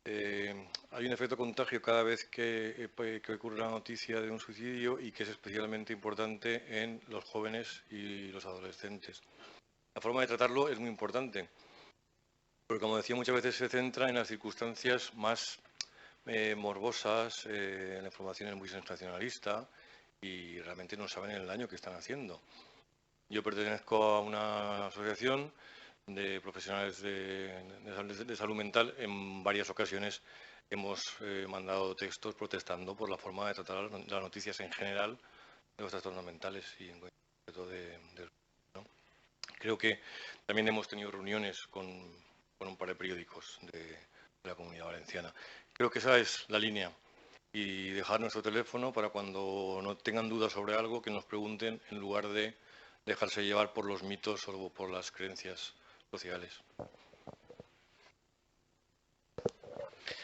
Hay un efecto contagio cada vez que ocurre la noticia de un suicidio y que es especialmente importante en los jóvenes y los adolescentes. La forma de tratarlo es muy importante, porque como decía, muchas veces se centra en las circunstancias más morbosas, la información es muy sensacionalista y realmente no saben el daño que están haciendo. Yo pertenezco a una asociación de profesionales de salud mental. En varias ocasiones hemos mandado textos protestando por la forma de tratar las noticias en general de los trastornos mentales y en concreto ¿no? Creo que también hemos tenido reuniones con un par de periódicos de la Comunidad Valenciana. Creo que esa es la línea. Y dejar nuestro teléfono para cuando no tengan dudas sobre algo que nos pregunten en lugar de dejarse llevar por los mitos o por las creencias sociales.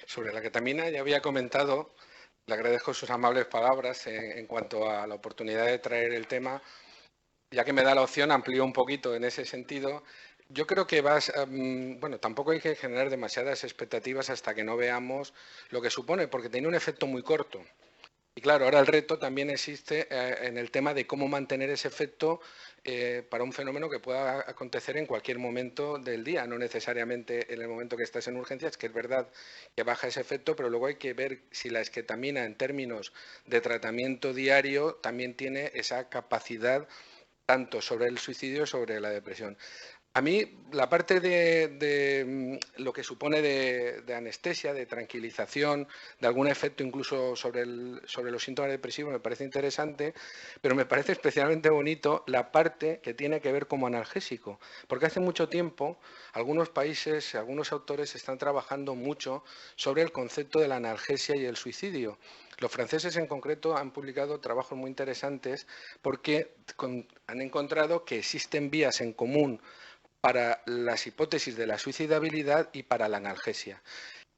Sobre la ketamina ya había comentado, le agradezco sus amables palabras en cuanto a la oportunidad de traer el tema. Ya que me da la opción, amplío un poquito en ese sentido. Yo creo que bueno, tampoco hay que generar demasiadas expectativas hasta que no veamos lo que supone, porque tiene un efecto muy corto. Y claro, ahora el reto también existe en el tema de cómo mantener ese efecto para un fenómeno que pueda acontecer en cualquier momento del día, no necesariamente en el momento que estás en urgencias, que es verdad que baja ese efecto, pero luego hay que ver si la esketamina en términos de tratamiento diario también tiene esa capacidad tanto sobre el suicidio como sobre la depresión. A mí la parte de lo que supone de anestesia, de tranquilización, de algún efecto incluso sobre los síntomas depresivos me parece interesante, pero me parece especialmente bonito la parte que tiene que ver como analgésico, porque hace mucho tiempo algunos países, algunos autores están trabajando mucho sobre el concepto de la analgesia y el suicidio. Los franceses en concreto han publicado trabajos muy interesantes porque han encontrado que existen vías en común para las hipótesis de la suicidabilidad y para la analgesia.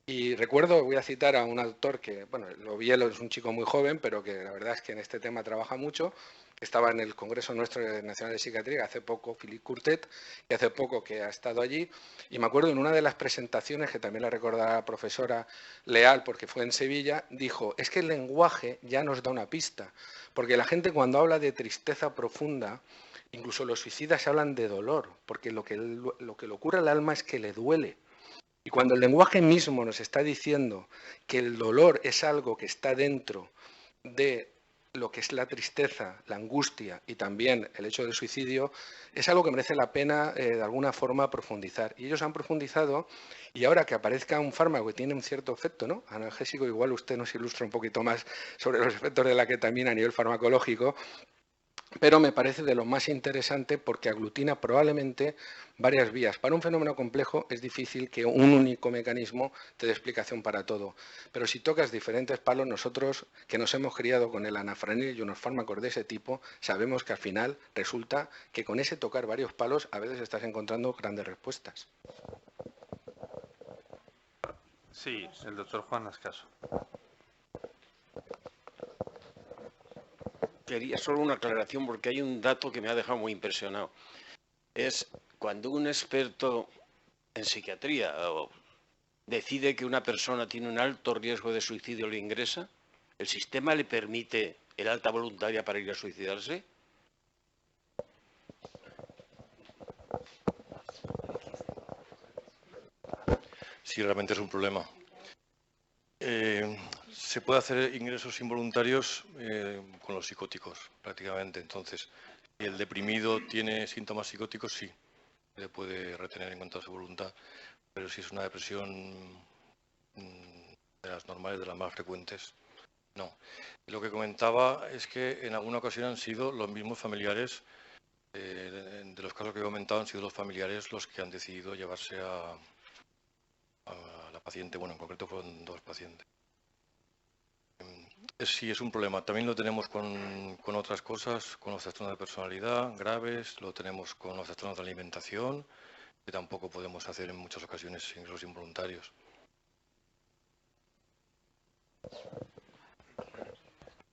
Y recuerdo, voy a citar a un autor que, bueno, Lovielo es un chico muy joven, pero que la verdad es que en este tema trabaja mucho, que estaba en el Congreso nuestro Nacional de Psiquiatría hace poco, Philippe Courtet, que hace poco que ha estado allí, y me acuerdo en una de las presentaciones, que también la recordará la profesora Leal, porque fue en Sevilla, dijo, es que el lenguaje ya nos da una pista, porque la gente cuando habla de tristeza profunda, incluso los suicidas hablan de dolor, porque lo que le ocurre al alma es que le duele. Y cuando el lenguaje mismo nos está diciendo que el dolor es algo que está dentro de lo que es la tristeza, la angustia y también el hecho del suicidio, es algo que merece la pena de alguna forma profundizar. Y ellos han profundizado y ahora que aparezca un fármaco que tiene un cierto efecto, ¿no? Analgésico, igual usted nos ilustra un poquito más sobre los efectos de la ketamina a nivel farmacológico, pero me parece de lo más interesante porque aglutina probablemente varias vías. Para un fenómeno complejo es difícil que un único mecanismo te dé explicación para todo, pero si tocas diferentes palos, nosotros que nos hemos criado con el anafranil y unos fármacos de ese tipo, sabemos que al final resulta que con ese tocar varios palos a veces estás encontrando grandes respuestas. Sí, el doctor Juan Ascaso. Quería solo una aclaración porque hay un dato que me ha dejado muy impresionado. Es cuando un experto en psiquiatría decide que una persona tiene un alto riesgo de suicidio y le ingresa, ¿el sistema le permite el alta voluntaria para ir a suicidarse? Sí, realmente es un problema. Se puede hacer ingresos involuntarios con los psicóticos, prácticamente. Entonces, si el deprimido tiene síntomas psicóticos, sí, le puede retener en cuanto a su voluntad. Pero si es una depresión de las normales, de las más frecuentes, no. Lo que comentaba es que en alguna ocasión han sido los mismos familiares, de los casos que he comentado, han sido los familiares los que han decidido llevarse a la paciente. Bueno, en concreto fueron 2 pacientes. Sí, es un problema. También lo tenemos con otras cosas, con los trastornos de personalidad graves, lo tenemos con los trastornos de alimentación, que tampoco podemos hacer en muchas ocasiones ingresos involuntarios.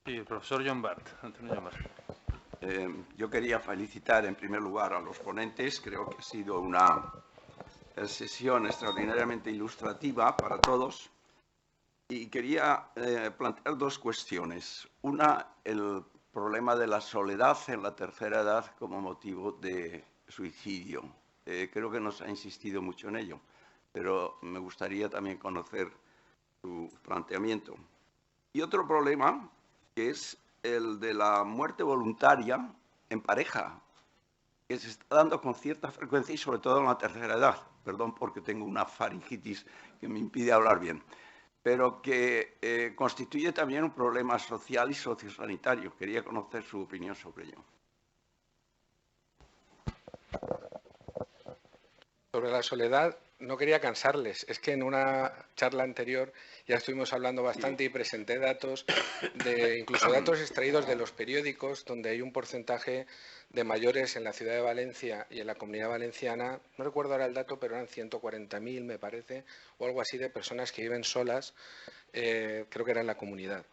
Sí, el profesor John Bart, Antonio John Bart. Yo quería felicitar en primer lugar a los ponentes. Creo que ha sido una sesión extraordinariamente ilustrativa para todos. Y quería plantear 2 cuestiones. Una, el problema de la soledad en la tercera edad como motivo de suicidio. Creo que nos ha insistido mucho en ello, pero me gustaría también conocer su planteamiento. Y otro problema, que es el de la muerte voluntaria en pareja, que se está dando con cierta frecuencia y sobre todo en la tercera edad. Perdón porque tengo una faringitis que me impide hablar bien, pero que constituye también un problema social y sociosanitario. Quería conocer su opinión sobre ello. Sobre la soledad, no quería cansarles. Es que en una charla anterior ya estuvimos hablando bastante y presenté datos, incluso datos extraídos de los periódicos, donde hay un porcentaje de mayores en la ciudad de Valencia y en la Comunidad Valenciana, no recuerdo ahora el dato, pero eran 140.000, me parece, o algo así, de personas que viven solas, creo que era en la comunidad.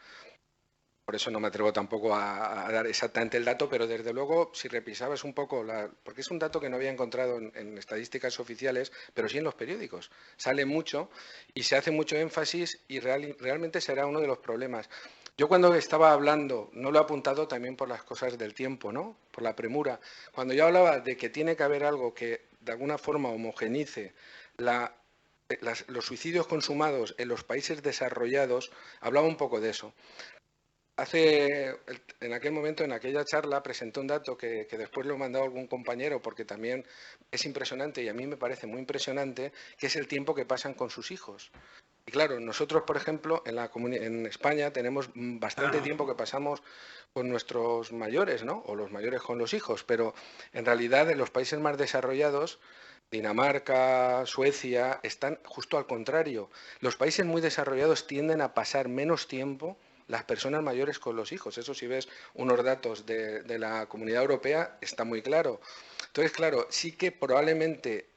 Por eso no me atrevo tampoco a dar exactamente el dato, pero desde luego, si repisabas un poco, porque es un dato que no había encontrado en estadísticas oficiales, pero sí en los periódicos. Sale mucho y se hace mucho énfasis y realmente será uno de los problemas. Yo cuando estaba hablando, no lo he apuntado también por las cosas del tiempo, ¿no? Por la premura. Cuando yo hablaba de que tiene que haber algo que de alguna forma homogenice los suicidios consumados en los países desarrollados, hablaba un poco de eso. En aquel momento, en aquella charla, presenté un dato que después lo he mandado a algún compañero porque también es impresionante y a mí me parece muy impresionante, que es el tiempo que pasan con sus hijos. Y claro, nosotros, por ejemplo, en España tenemos bastante tiempo que pasamos con nuestros mayores, ¿no? O los mayores con los hijos, pero en realidad en los países más desarrollados, Dinamarca, Suecia, están justo al contrario. Los países muy desarrollados tienden a pasar menos tiempo las personas mayores con los hijos. Eso, si ves unos datos de la Comunidad Europea, está muy claro. Entonces, claro, sí que probablemente,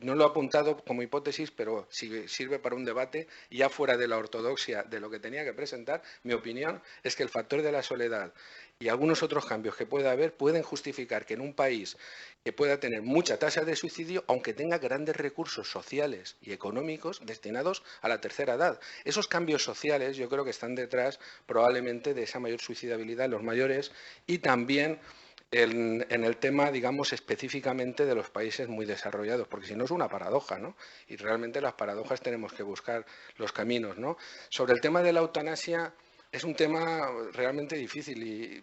no lo he apuntado como hipótesis, pero sirve para un debate, y ya fuera de la ortodoxia de lo que tenía que presentar, mi opinión es que el factor de la soledad y algunos otros cambios que pueda haber pueden justificar que en un país que pueda tener mucha tasa de suicidio, aunque tenga grandes recursos sociales y económicos destinados a la tercera edad. Esos cambios sociales yo creo que están detrás probablemente de esa mayor suicidabilidad en los mayores y también en el tema, digamos, específicamente de los países muy desarrollados, porque si no es una paradoja, ¿no? Y realmente las paradojas tenemos que buscar los caminos, ¿no? Sobre el tema de la eutanasia, es un tema realmente difícil y,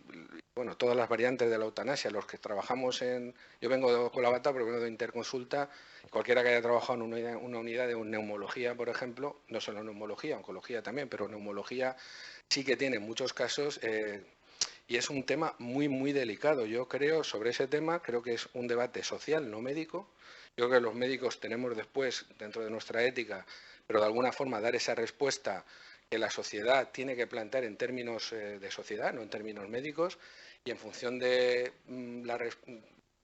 bueno, todas las variantes de la eutanasia, los que trabajamos yo vengo con la bata, pero vengo de Interconsulta, cualquiera que haya trabajado en una unidad de neumología, por ejemplo, no solo neumología, oncología también, pero neumología sí que tiene muchos casos y es un tema muy, muy delicado. Yo creo, sobre ese tema, creo que es un debate social, no médico. Yo creo que los médicos tenemos después, dentro de nuestra ética, pero de alguna forma dar esa respuesta que la sociedad tiene que plantear en términos de sociedad, no en términos médicos, y en función de,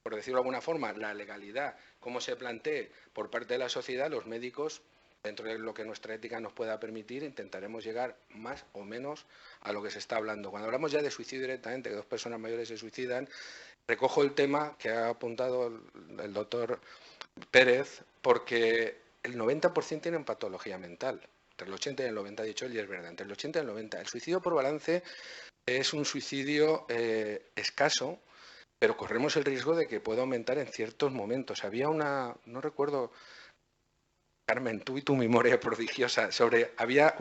por decirlo de alguna forma, la legalidad, cómo se plantee por parte de la sociedad, los médicos, dentro de lo que nuestra ética nos pueda permitir, intentaremos llegar más o menos a lo que se está hablando. Cuando hablamos ya de suicidio directamente, que 2 personas mayores se suicidan, recojo el tema que ha apuntado el doctor Pérez, porque el 90% tienen patología mental. Entre el 80 y el 90, ha dicho él, y es verdad, entre el 80 y el 90. El suicidio por balance es un suicidio escaso, pero corremos el riesgo de que pueda aumentar en ciertos momentos. Había no recuerdo, Carmen, tú y tu memoria prodigiosa, había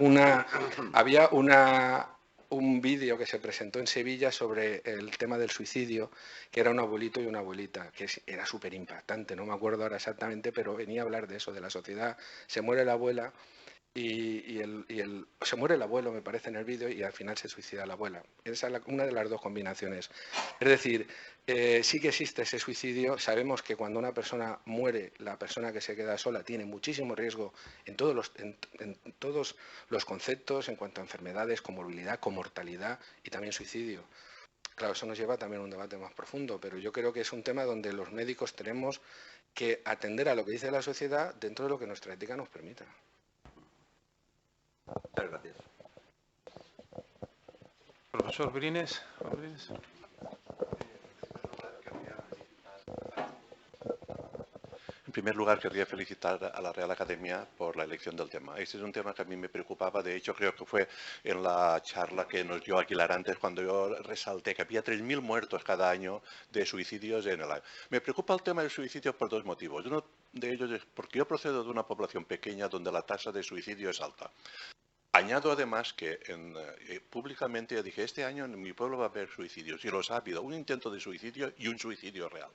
un vídeo que se presentó en Sevilla sobre el tema del suicidio, que era un abuelito y una abuelita, que era súper impactante, no me acuerdo ahora exactamente, pero venía a hablar de eso, de la sociedad. Se muere la abuela se muere el abuelo, me parece, en el vídeo, y al final se suicida la abuela. Esa es una de las dos combinaciones. Es decir, sí que existe ese suicidio. Sabemos que cuando una persona muere, la persona que se queda sola tiene muchísimo riesgo en todos los conceptos, en cuanto a enfermedades, comorbilidad, comortalidad y también suicidio. Claro, eso nos lleva también a un debate más profundo, pero yo creo que es un tema donde los médicos tenemos que atender a lo que dice la sociedad dentro de lo que nuestra ética nos permita. Muchas gracias. Profesor Brines. En primer lugar, querría felicitar a la Real Academia por la elección del tema. Este es un tema que a mí me preocupaba. De hecho, creo que fue en la charla que nos dio Aguilar antes cuando yo resalté que había 3.000 muertos cada año de suicidios en el año. Me preocupa el tema del suicidio por 2 motivos. Uno de ellos es porque yo procedo de una población pequeña donde la tasa de suicidio es alta. Añado además que públicamente yo dije, este año en mi pueblo va a haber suicidios, y los ha habido, un intento de suicidio y un suicidio real.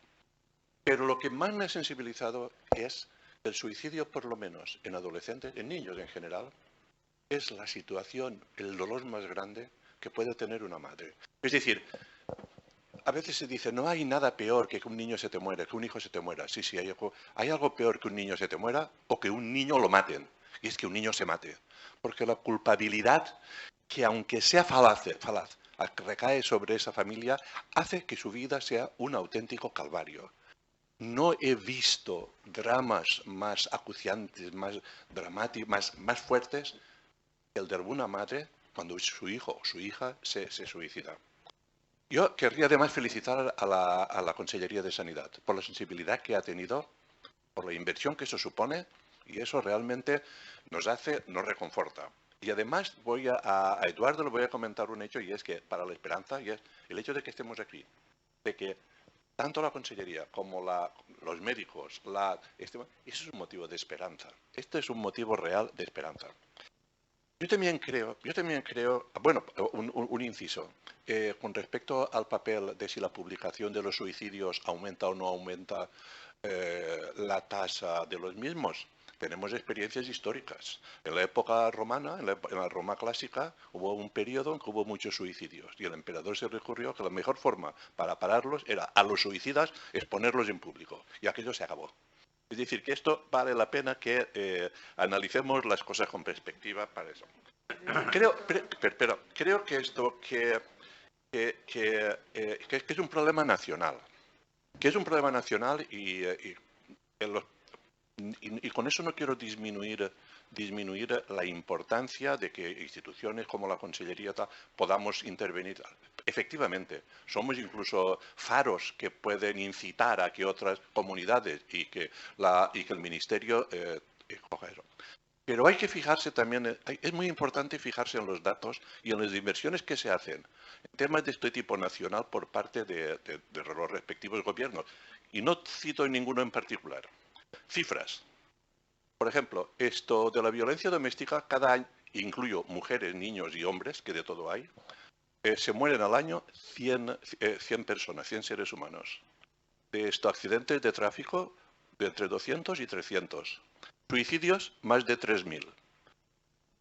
Pero lo que más me ha sensibilizado es el suicidio, por lo menos en adolescentes, en niños en general, es la situación, el dolor más grande que puede tener una madre. Es decir, a veces se dice, no hay nada peor que un niño se te muera, que un hijo se te muera. Sí, sí, hay algo peor que un niño se te muera o que un niño lo maten, y es que un niño se mate. Porque la culpabilidad, que aunque sea falaz, recae sobre esa familia, hace que su vida sea un auténtico calvario. No he visto dramas más acuciantes, más dramáticos, más fuertes que el de alguna madre cuando su hijo o su hija se suicida. Yo querría además felicitar a la Consellería de Sanidad por la sensibilidad que ha tenido, por la inversión que eso supone, y eso realmente nos reconforta. Y además a Eduardo le voy a comentar un hecho, y es que para la esperanza, y es el hecho de que estemos aquí, de que tanto la Consellería como los médicos, eso es un motivo de esperanza. Este es un motivo real de esperanza. Yo también creo, bueno, un inciso, con respecto al papel de si la publicación de los suicidios aumenta o no aumenta la tasa de los mismos. Tenemos experiencias históricas. En la época romana, en la Roma clásica, hubo un periodo en que hubo muchos suicidios y el emperador se recurrió que la mejor forma para pararlos era a los suicidas exponerlos en público y aquello se acabó. Es decir, que esto vale la pena que analicemos las cosas con perspectiva para eso. Creo que esto que es un problema nacional. Que es un problema nacional y con eso no quiero disminuir la importancia de que instituciones como la Consellería podamos intervenir. Efectivamente, somos incluso faros que pueden incitar a que otras comunidades y que el Ministerio coja eso. Pero hay que fijarse también, es muy importante fijarse en los datos y en las inversiones que se hacen en temas de este tipo nacional por parte de los respectivos gobiernos. Y no cito ninguno en particular. Cifras. Por ejemplo, esto de la violencia doméstica, cada año, incluyo mujeres, niños y hombres, que de todo hay, se mueren al año 100 personas, 100 seres humanos. De estos accidentes de tráfico, de entre 200 y 300. Suicidios, más de 3.000.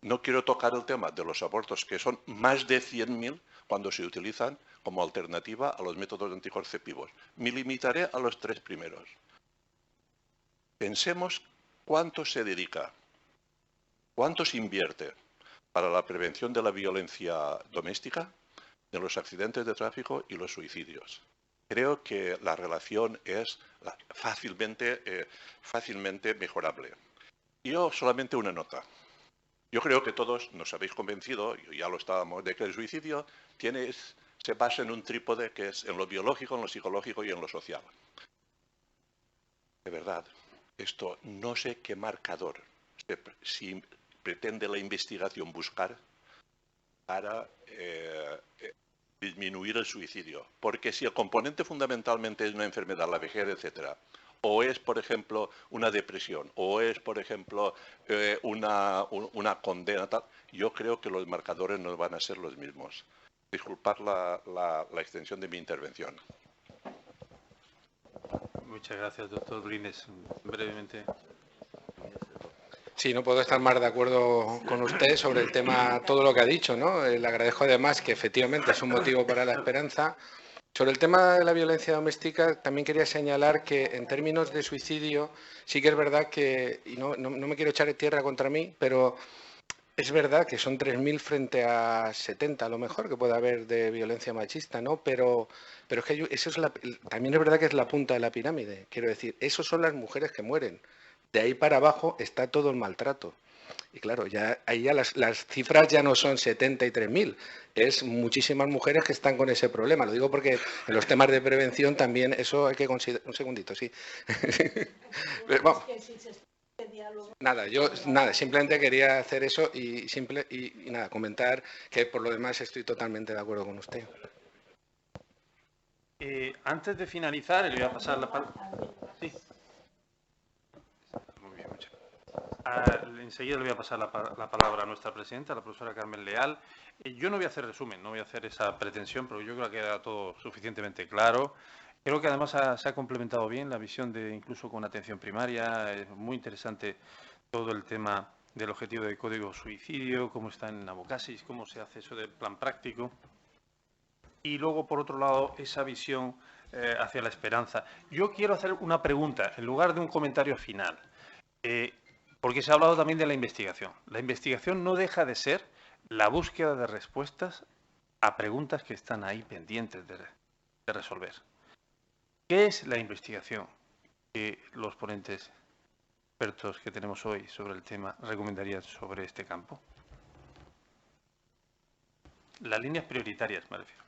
No quiero tocar el tema de los abortos, que son más de 100.000 cuando se utilizan como alternativa a los métodos anticonceptivos. Me limitaré a los 3 primeros. Pensemos cuánto se dedica, cuánto se invierte para la prevención de la violencia doméstica, de los accidentes de tráfico y los suicidios. Creo que la relación es fácilmente mejorable. Yo solamente una nota. Yo creo que todos nos habéis convencido, y ya lo estábamos, de que el suicidio se basa en un trípode que es en lo biológico, en lo psicológico y en lo social. De verdad, esto no sé qué marcador si pretende la investigación buscar para disminuir el suicidio. Porque si el componente fundamentalmente es una enfermedad, la vejez, etcétera, o es, por ejemplo, una depresión, o es, por ejemplo, una condena, tal, yo creo que los marcadores no van a ser los mismos. Disculpad la extensión de mi intervención. Muchas gracias, doctor Brines. Brevemente. Sí, no puedo estar más de acuerdo con usted sobre el tema, todo lo que ha dicho, ¿no? Le agradezco además que efectivamente es un motivo para la esperanza. Sobre el tema de la violencia doméstica, también quería señalar que en términos de suicidio, sí que es verdad que, y no me quiero echar tierra contra mí, pero es verdad que son 3.000 frente a 70 a lo mejor que puede haber de violencia machista, ¿no? Pero es que eso también es verdad que es la punta de la pirámide. Quiero decir, esos son las mujeres que mueren. De ahí para abajo está todo el maltrato. Y claro, ahí ya las cifras ya no son 70 y 3.000, es muchísimas mujeres que están con ese problema. Lo digo porque en los temas de prevención también eso hay que considerar. Un segundito, sí. Vamos. Nada, simplemente quería hacer eso y nada, comentar que por lo demás estoy totalmente de acuerdo con usted. Antes de finalizar, le voy a pasar la palabra. Sí. Muy bien, muchas gracias. Enseguida le voy a pasar la palabra a nuestra presidenta, la profesora Carmen Leal. Yo no voy a hacer resumen, no voy a hacer esa pretensión, pero yo creo que queda todo suficientemente claro. Creo que además se ha complementado bien la visión de incluso con atención primaria. Es muy interesante todo el tema del objetivo de código suicidio, cómo está en Avocasis, cómo se hace eso del plan práctico. Y luego, por otro lado, esa visión hacia la esperanza. Yo quiero hacer una pregunta en lugar de un comentario final, porque se ha hablado también de la investigación. La investigación no deja de ser la búsqueda de respuestas a preguntas que están ahí pendientes de resolver. ¿Qué es la investigación que los ponentes expertos que tenemos hoy sobre el tema recomendarían sobre este campo? Las líneas prioritarias, me refiero.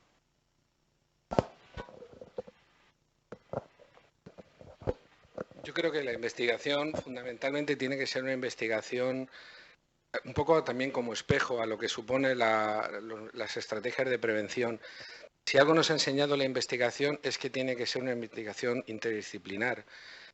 Yo creo que la investigación fundamentalmente tiene que ser una investigación un poco también como espejo a lo que supone las estrategias de prevención. Si algo nos ha enseñado la investigación es que tiene que ser una investigación interdisciplinar.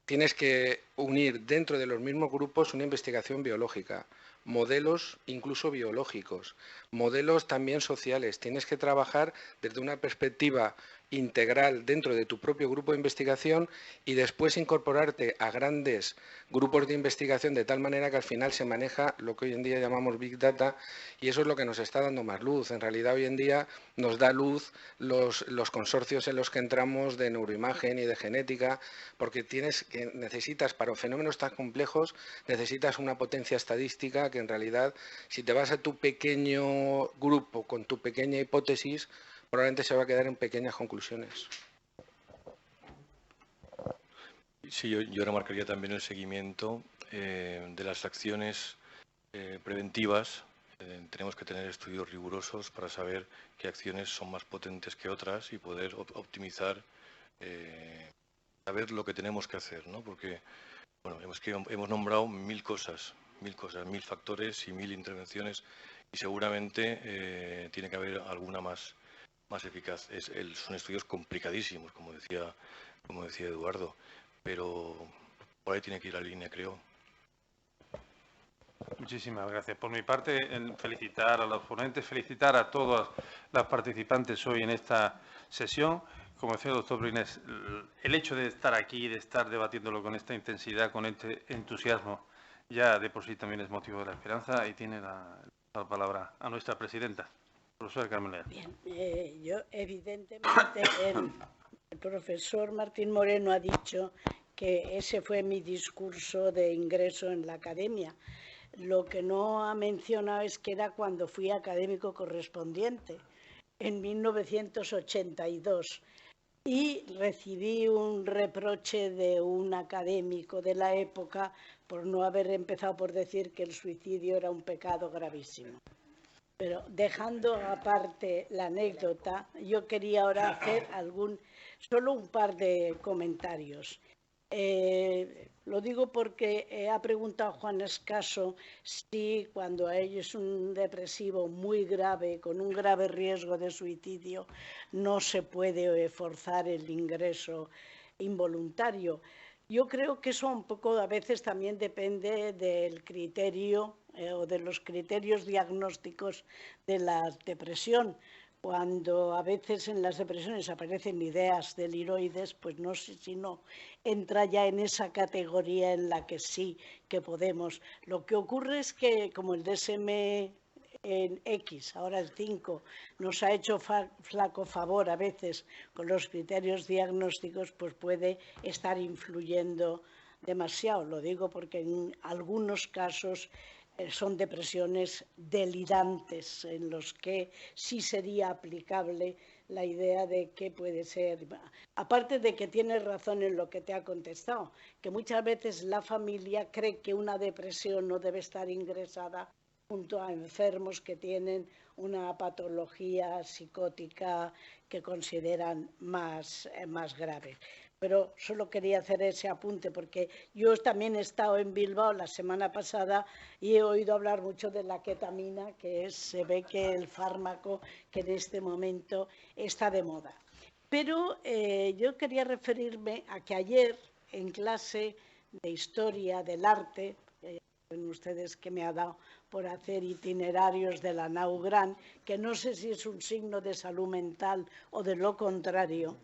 Tienes que unir dentro de los mismos grupos una investigación biológica, modelos incluso biológicos, modelos también sociales. Tienes que trabajar desde una perspectiva integral dentro de tu propio grupo de investigación y después incorporarte a grandes grupos de investigación de tal manera que al final se maneja lo que hoy en día llamamos Big Data, y eso es lo que nos está dando más luz. En realidad hoy en día nos da luz los consorcios en los que entramos de neuroimagen y de genética, porque necesitas para fenómenos tan complejos, necesitas una potencia estadística que en realidad, si te vas a tu pequeño grupo con tu pequeña hipótesis, probablemente se va a quedar en pequeñas conclusiones. Sí, yo remarcaría también el seguimiento de las acciones preventivas. Tenemos que tener estudios rigurosos para saber qué acciones son más potentes que otras y poder optimizar, saber lo que tenemos que hacer, ¿no? Porque bueno, hemos nombrado 1000 cosas, 1000 factores y 1000 intervenciones, y seguramente tiene que haber alguna más eficaz. Son estudios complicadísimos, como decía Eduardo, pero por ahí tiene que ir la línea, creo. Muchísimas gracias. Por mi parte, felicitar a los ponentes, felicitar a todas las participantes hoy en esta sesión. Como decía el doctor Brines, el hecho de estar aquí, de estar debatiéndolo con esta intensidad, con este entusiasmo, ya de por sí también es motivo de la esperanza, y tiene la palabra a nuestra presidenta, profesora Carmen Leal. Bien, yo evidentemente el profesor Martín Moreno ha dicho que ese fue mi discurso de ingreso en la academia. Lo que no ha mencionado es que era cuando fui académico correspondiente, en 1982. Y recibí un reproche de un académico de la época por no haber empezado por decir que el suicidio era un pecado gravísimo. Pero dejando aparte la anécdota, yo quería ahora hacer solo un par de comentarios. Lo digo porque ha preguntado Juan Escaso si cuando hay es un depresivo muy grave, con un grave riesgo de suicidio, no se puede forzar el ingreso involuntario. Yo creo que eso un poco a veces también depende del criterio o de los criterios diagnósticos de la depresión. Cuando a veces en las depresiones aparecen ideas deliroides, pues no sé si no entra ya en esa categoría en la que sí que podemos. Lo que ocurre es que como el DSM en X, ahora el 5, nos ha hecho flaco favor a veces con los criterios diagnósticos, pues puede estar influyendo demasiado. Lo digo porque en algunos casos son depresiones delirantes en los que sí sería aplicable la idea de que puede ser, aparte de que tienes razón en lo que te ha contestado, que muchas veces la familia cree que una depresión no debe estar ingresada junto a enfermos que tienen una patología psicótica que consideran más grave. Pero solo quería hacer ese apunte porque yo también he estado en Bilbao la semana pasada y he oído hablar mucho de la ketamina, que se ve que el fármaco que en este momento está de moda. Pero yo quería referirme a que ayer en clase de Historia del Arte, ven ustedes que me ha dado por hacer itinerarios de la Nau Gran, que no sé si es un signo de salud mental o de lo contrario,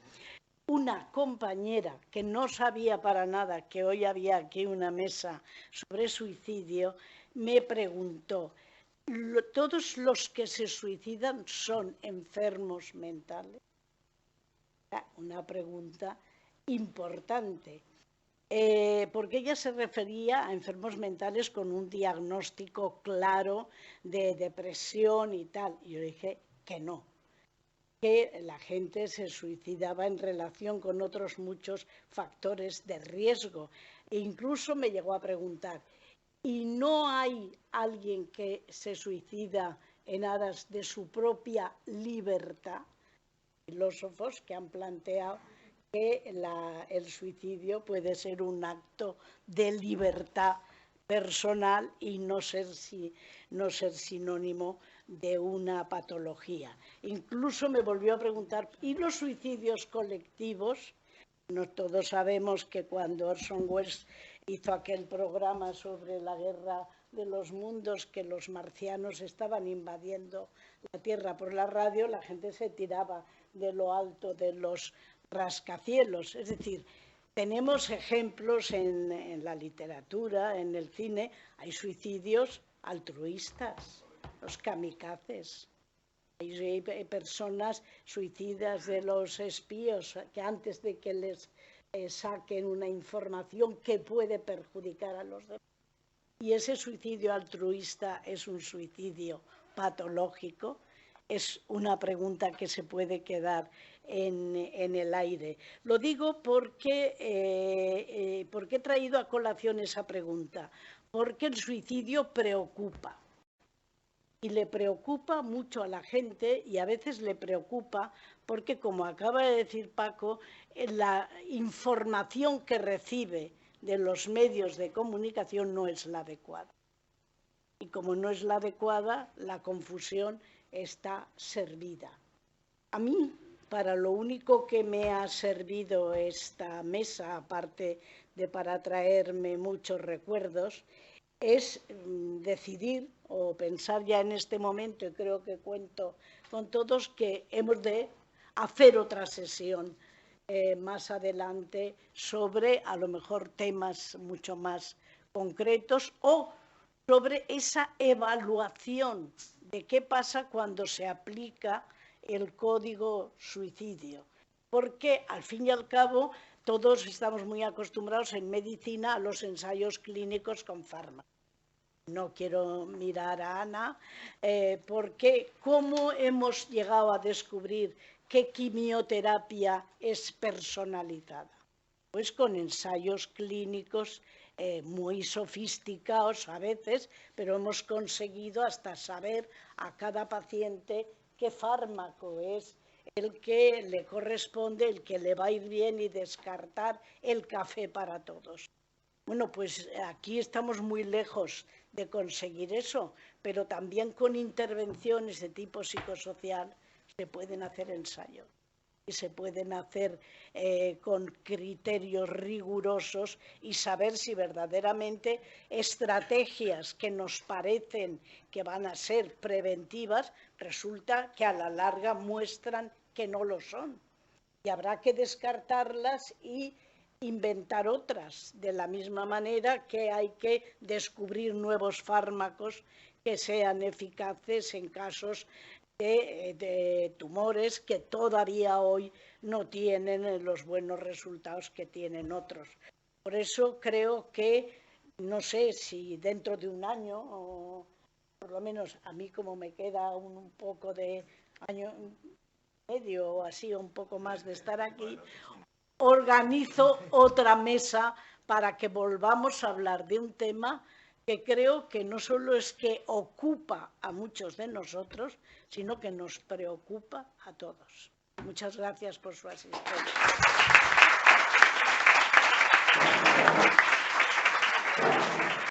una compañera que no sabía para nada que hoy había aquí una mesa sobre suicidio, me preguntó, ¿todos los que se suicidan son enfermos mentales? Una pregunta importante, porque ella se refería a enfermos mentales con un diagnóstico claro de depresión y tal. Y yo dije que no, que la gente se suicidaba en relación con otros muchos factores de riesgo. E incluso me llegó a preguntar, ¿y no hay alguien que se suicida en aras de su propia libertad? Filósofos que han planteado que el suicidio puede ser un acto de libertad personal y no ser sinónimo de una patología. Incluso me volvió a preguntar, ¿y los suicidios colectivos? No todos sabemos que cuando Orson Welles hizo aquel programa sobre la guerra de los mundos, que los marcianos estaban invadiendo la Tierra por la radio, la gente se tiraba de lo alto de los rascacielos. Es decir, tenemos ejemplos en la literatura, en el cine, hay suicidios altruistas, los kamikazes. Hay personas suicidas de los espíos que antes de que les saquen una información que puede perjudicar a los demás. Y ese suicidio altruista es un suicidio patológico. Es una pregunta que se puede quedar en el aire. Lo digo porque he traído a colación esa pregunta, porque el suicidio preocupa. Y le preocupa mucho a la gente y a veces le preocupa porque, como acaba de decir Paco, la información que recibe de los medios de comunicación no es la adecuada. Y como no es la adecuada, la confusión está servida. A mí, para lo único que me ha servido esta mesa, aparte de para traerme muchos recuerdos, es decidir o pensar ya en este momento, y creo que cuento con todos, que hemos de hacer otra sesión más adelante sobre a lo mejor temas mucho más concretos o sobre esa evaluación de qué pasa cuando se aplica el código suicidio. Porque al fin y al cabo todos estamos muy acostumbrados en medicina a los ensayos clínicos con fármacos. No quiero mirar a Ana, porque ¿cómo hemos llegado a descubrir qué quimioterapia es personalizada? Pues con ensayos clínicos muy sofisticados a veces, pero hemos conseguido hasta saber a cada paciente qué fármaco es el que le corresponde, el que le va a ir bien y descartar el café para todos. Bueno, pues aquí estamos muy lejos de conseguir eso, pero también con intervenciones de tipo psicosocial se pueden hacer ensayos y se pueden hacer con criterios rigurosos y saber si verdaderamente estrategias que nos parecen que van a ser preventivas, resulta que a la larga muestran que no lo son. Y habrá que descartarlas y inventar otras, de la misma manera que hay que descubrir nuevos fármacos que sean eficaces en casos de tumores que todavía hoy no tienen los buenos resultados que tienen otros. Por eso creo que, no sé si dentro de un año, o por lo menos a mí como me queda un poco de año y medio o así, un poco más de estar aquí, organizo otra mesa para que volvamos a hablar de un tema que creo que no solo es que ocupa a muchos de nosotros, sino que nos preocupa a todos. Muchas gracias por su asistencia.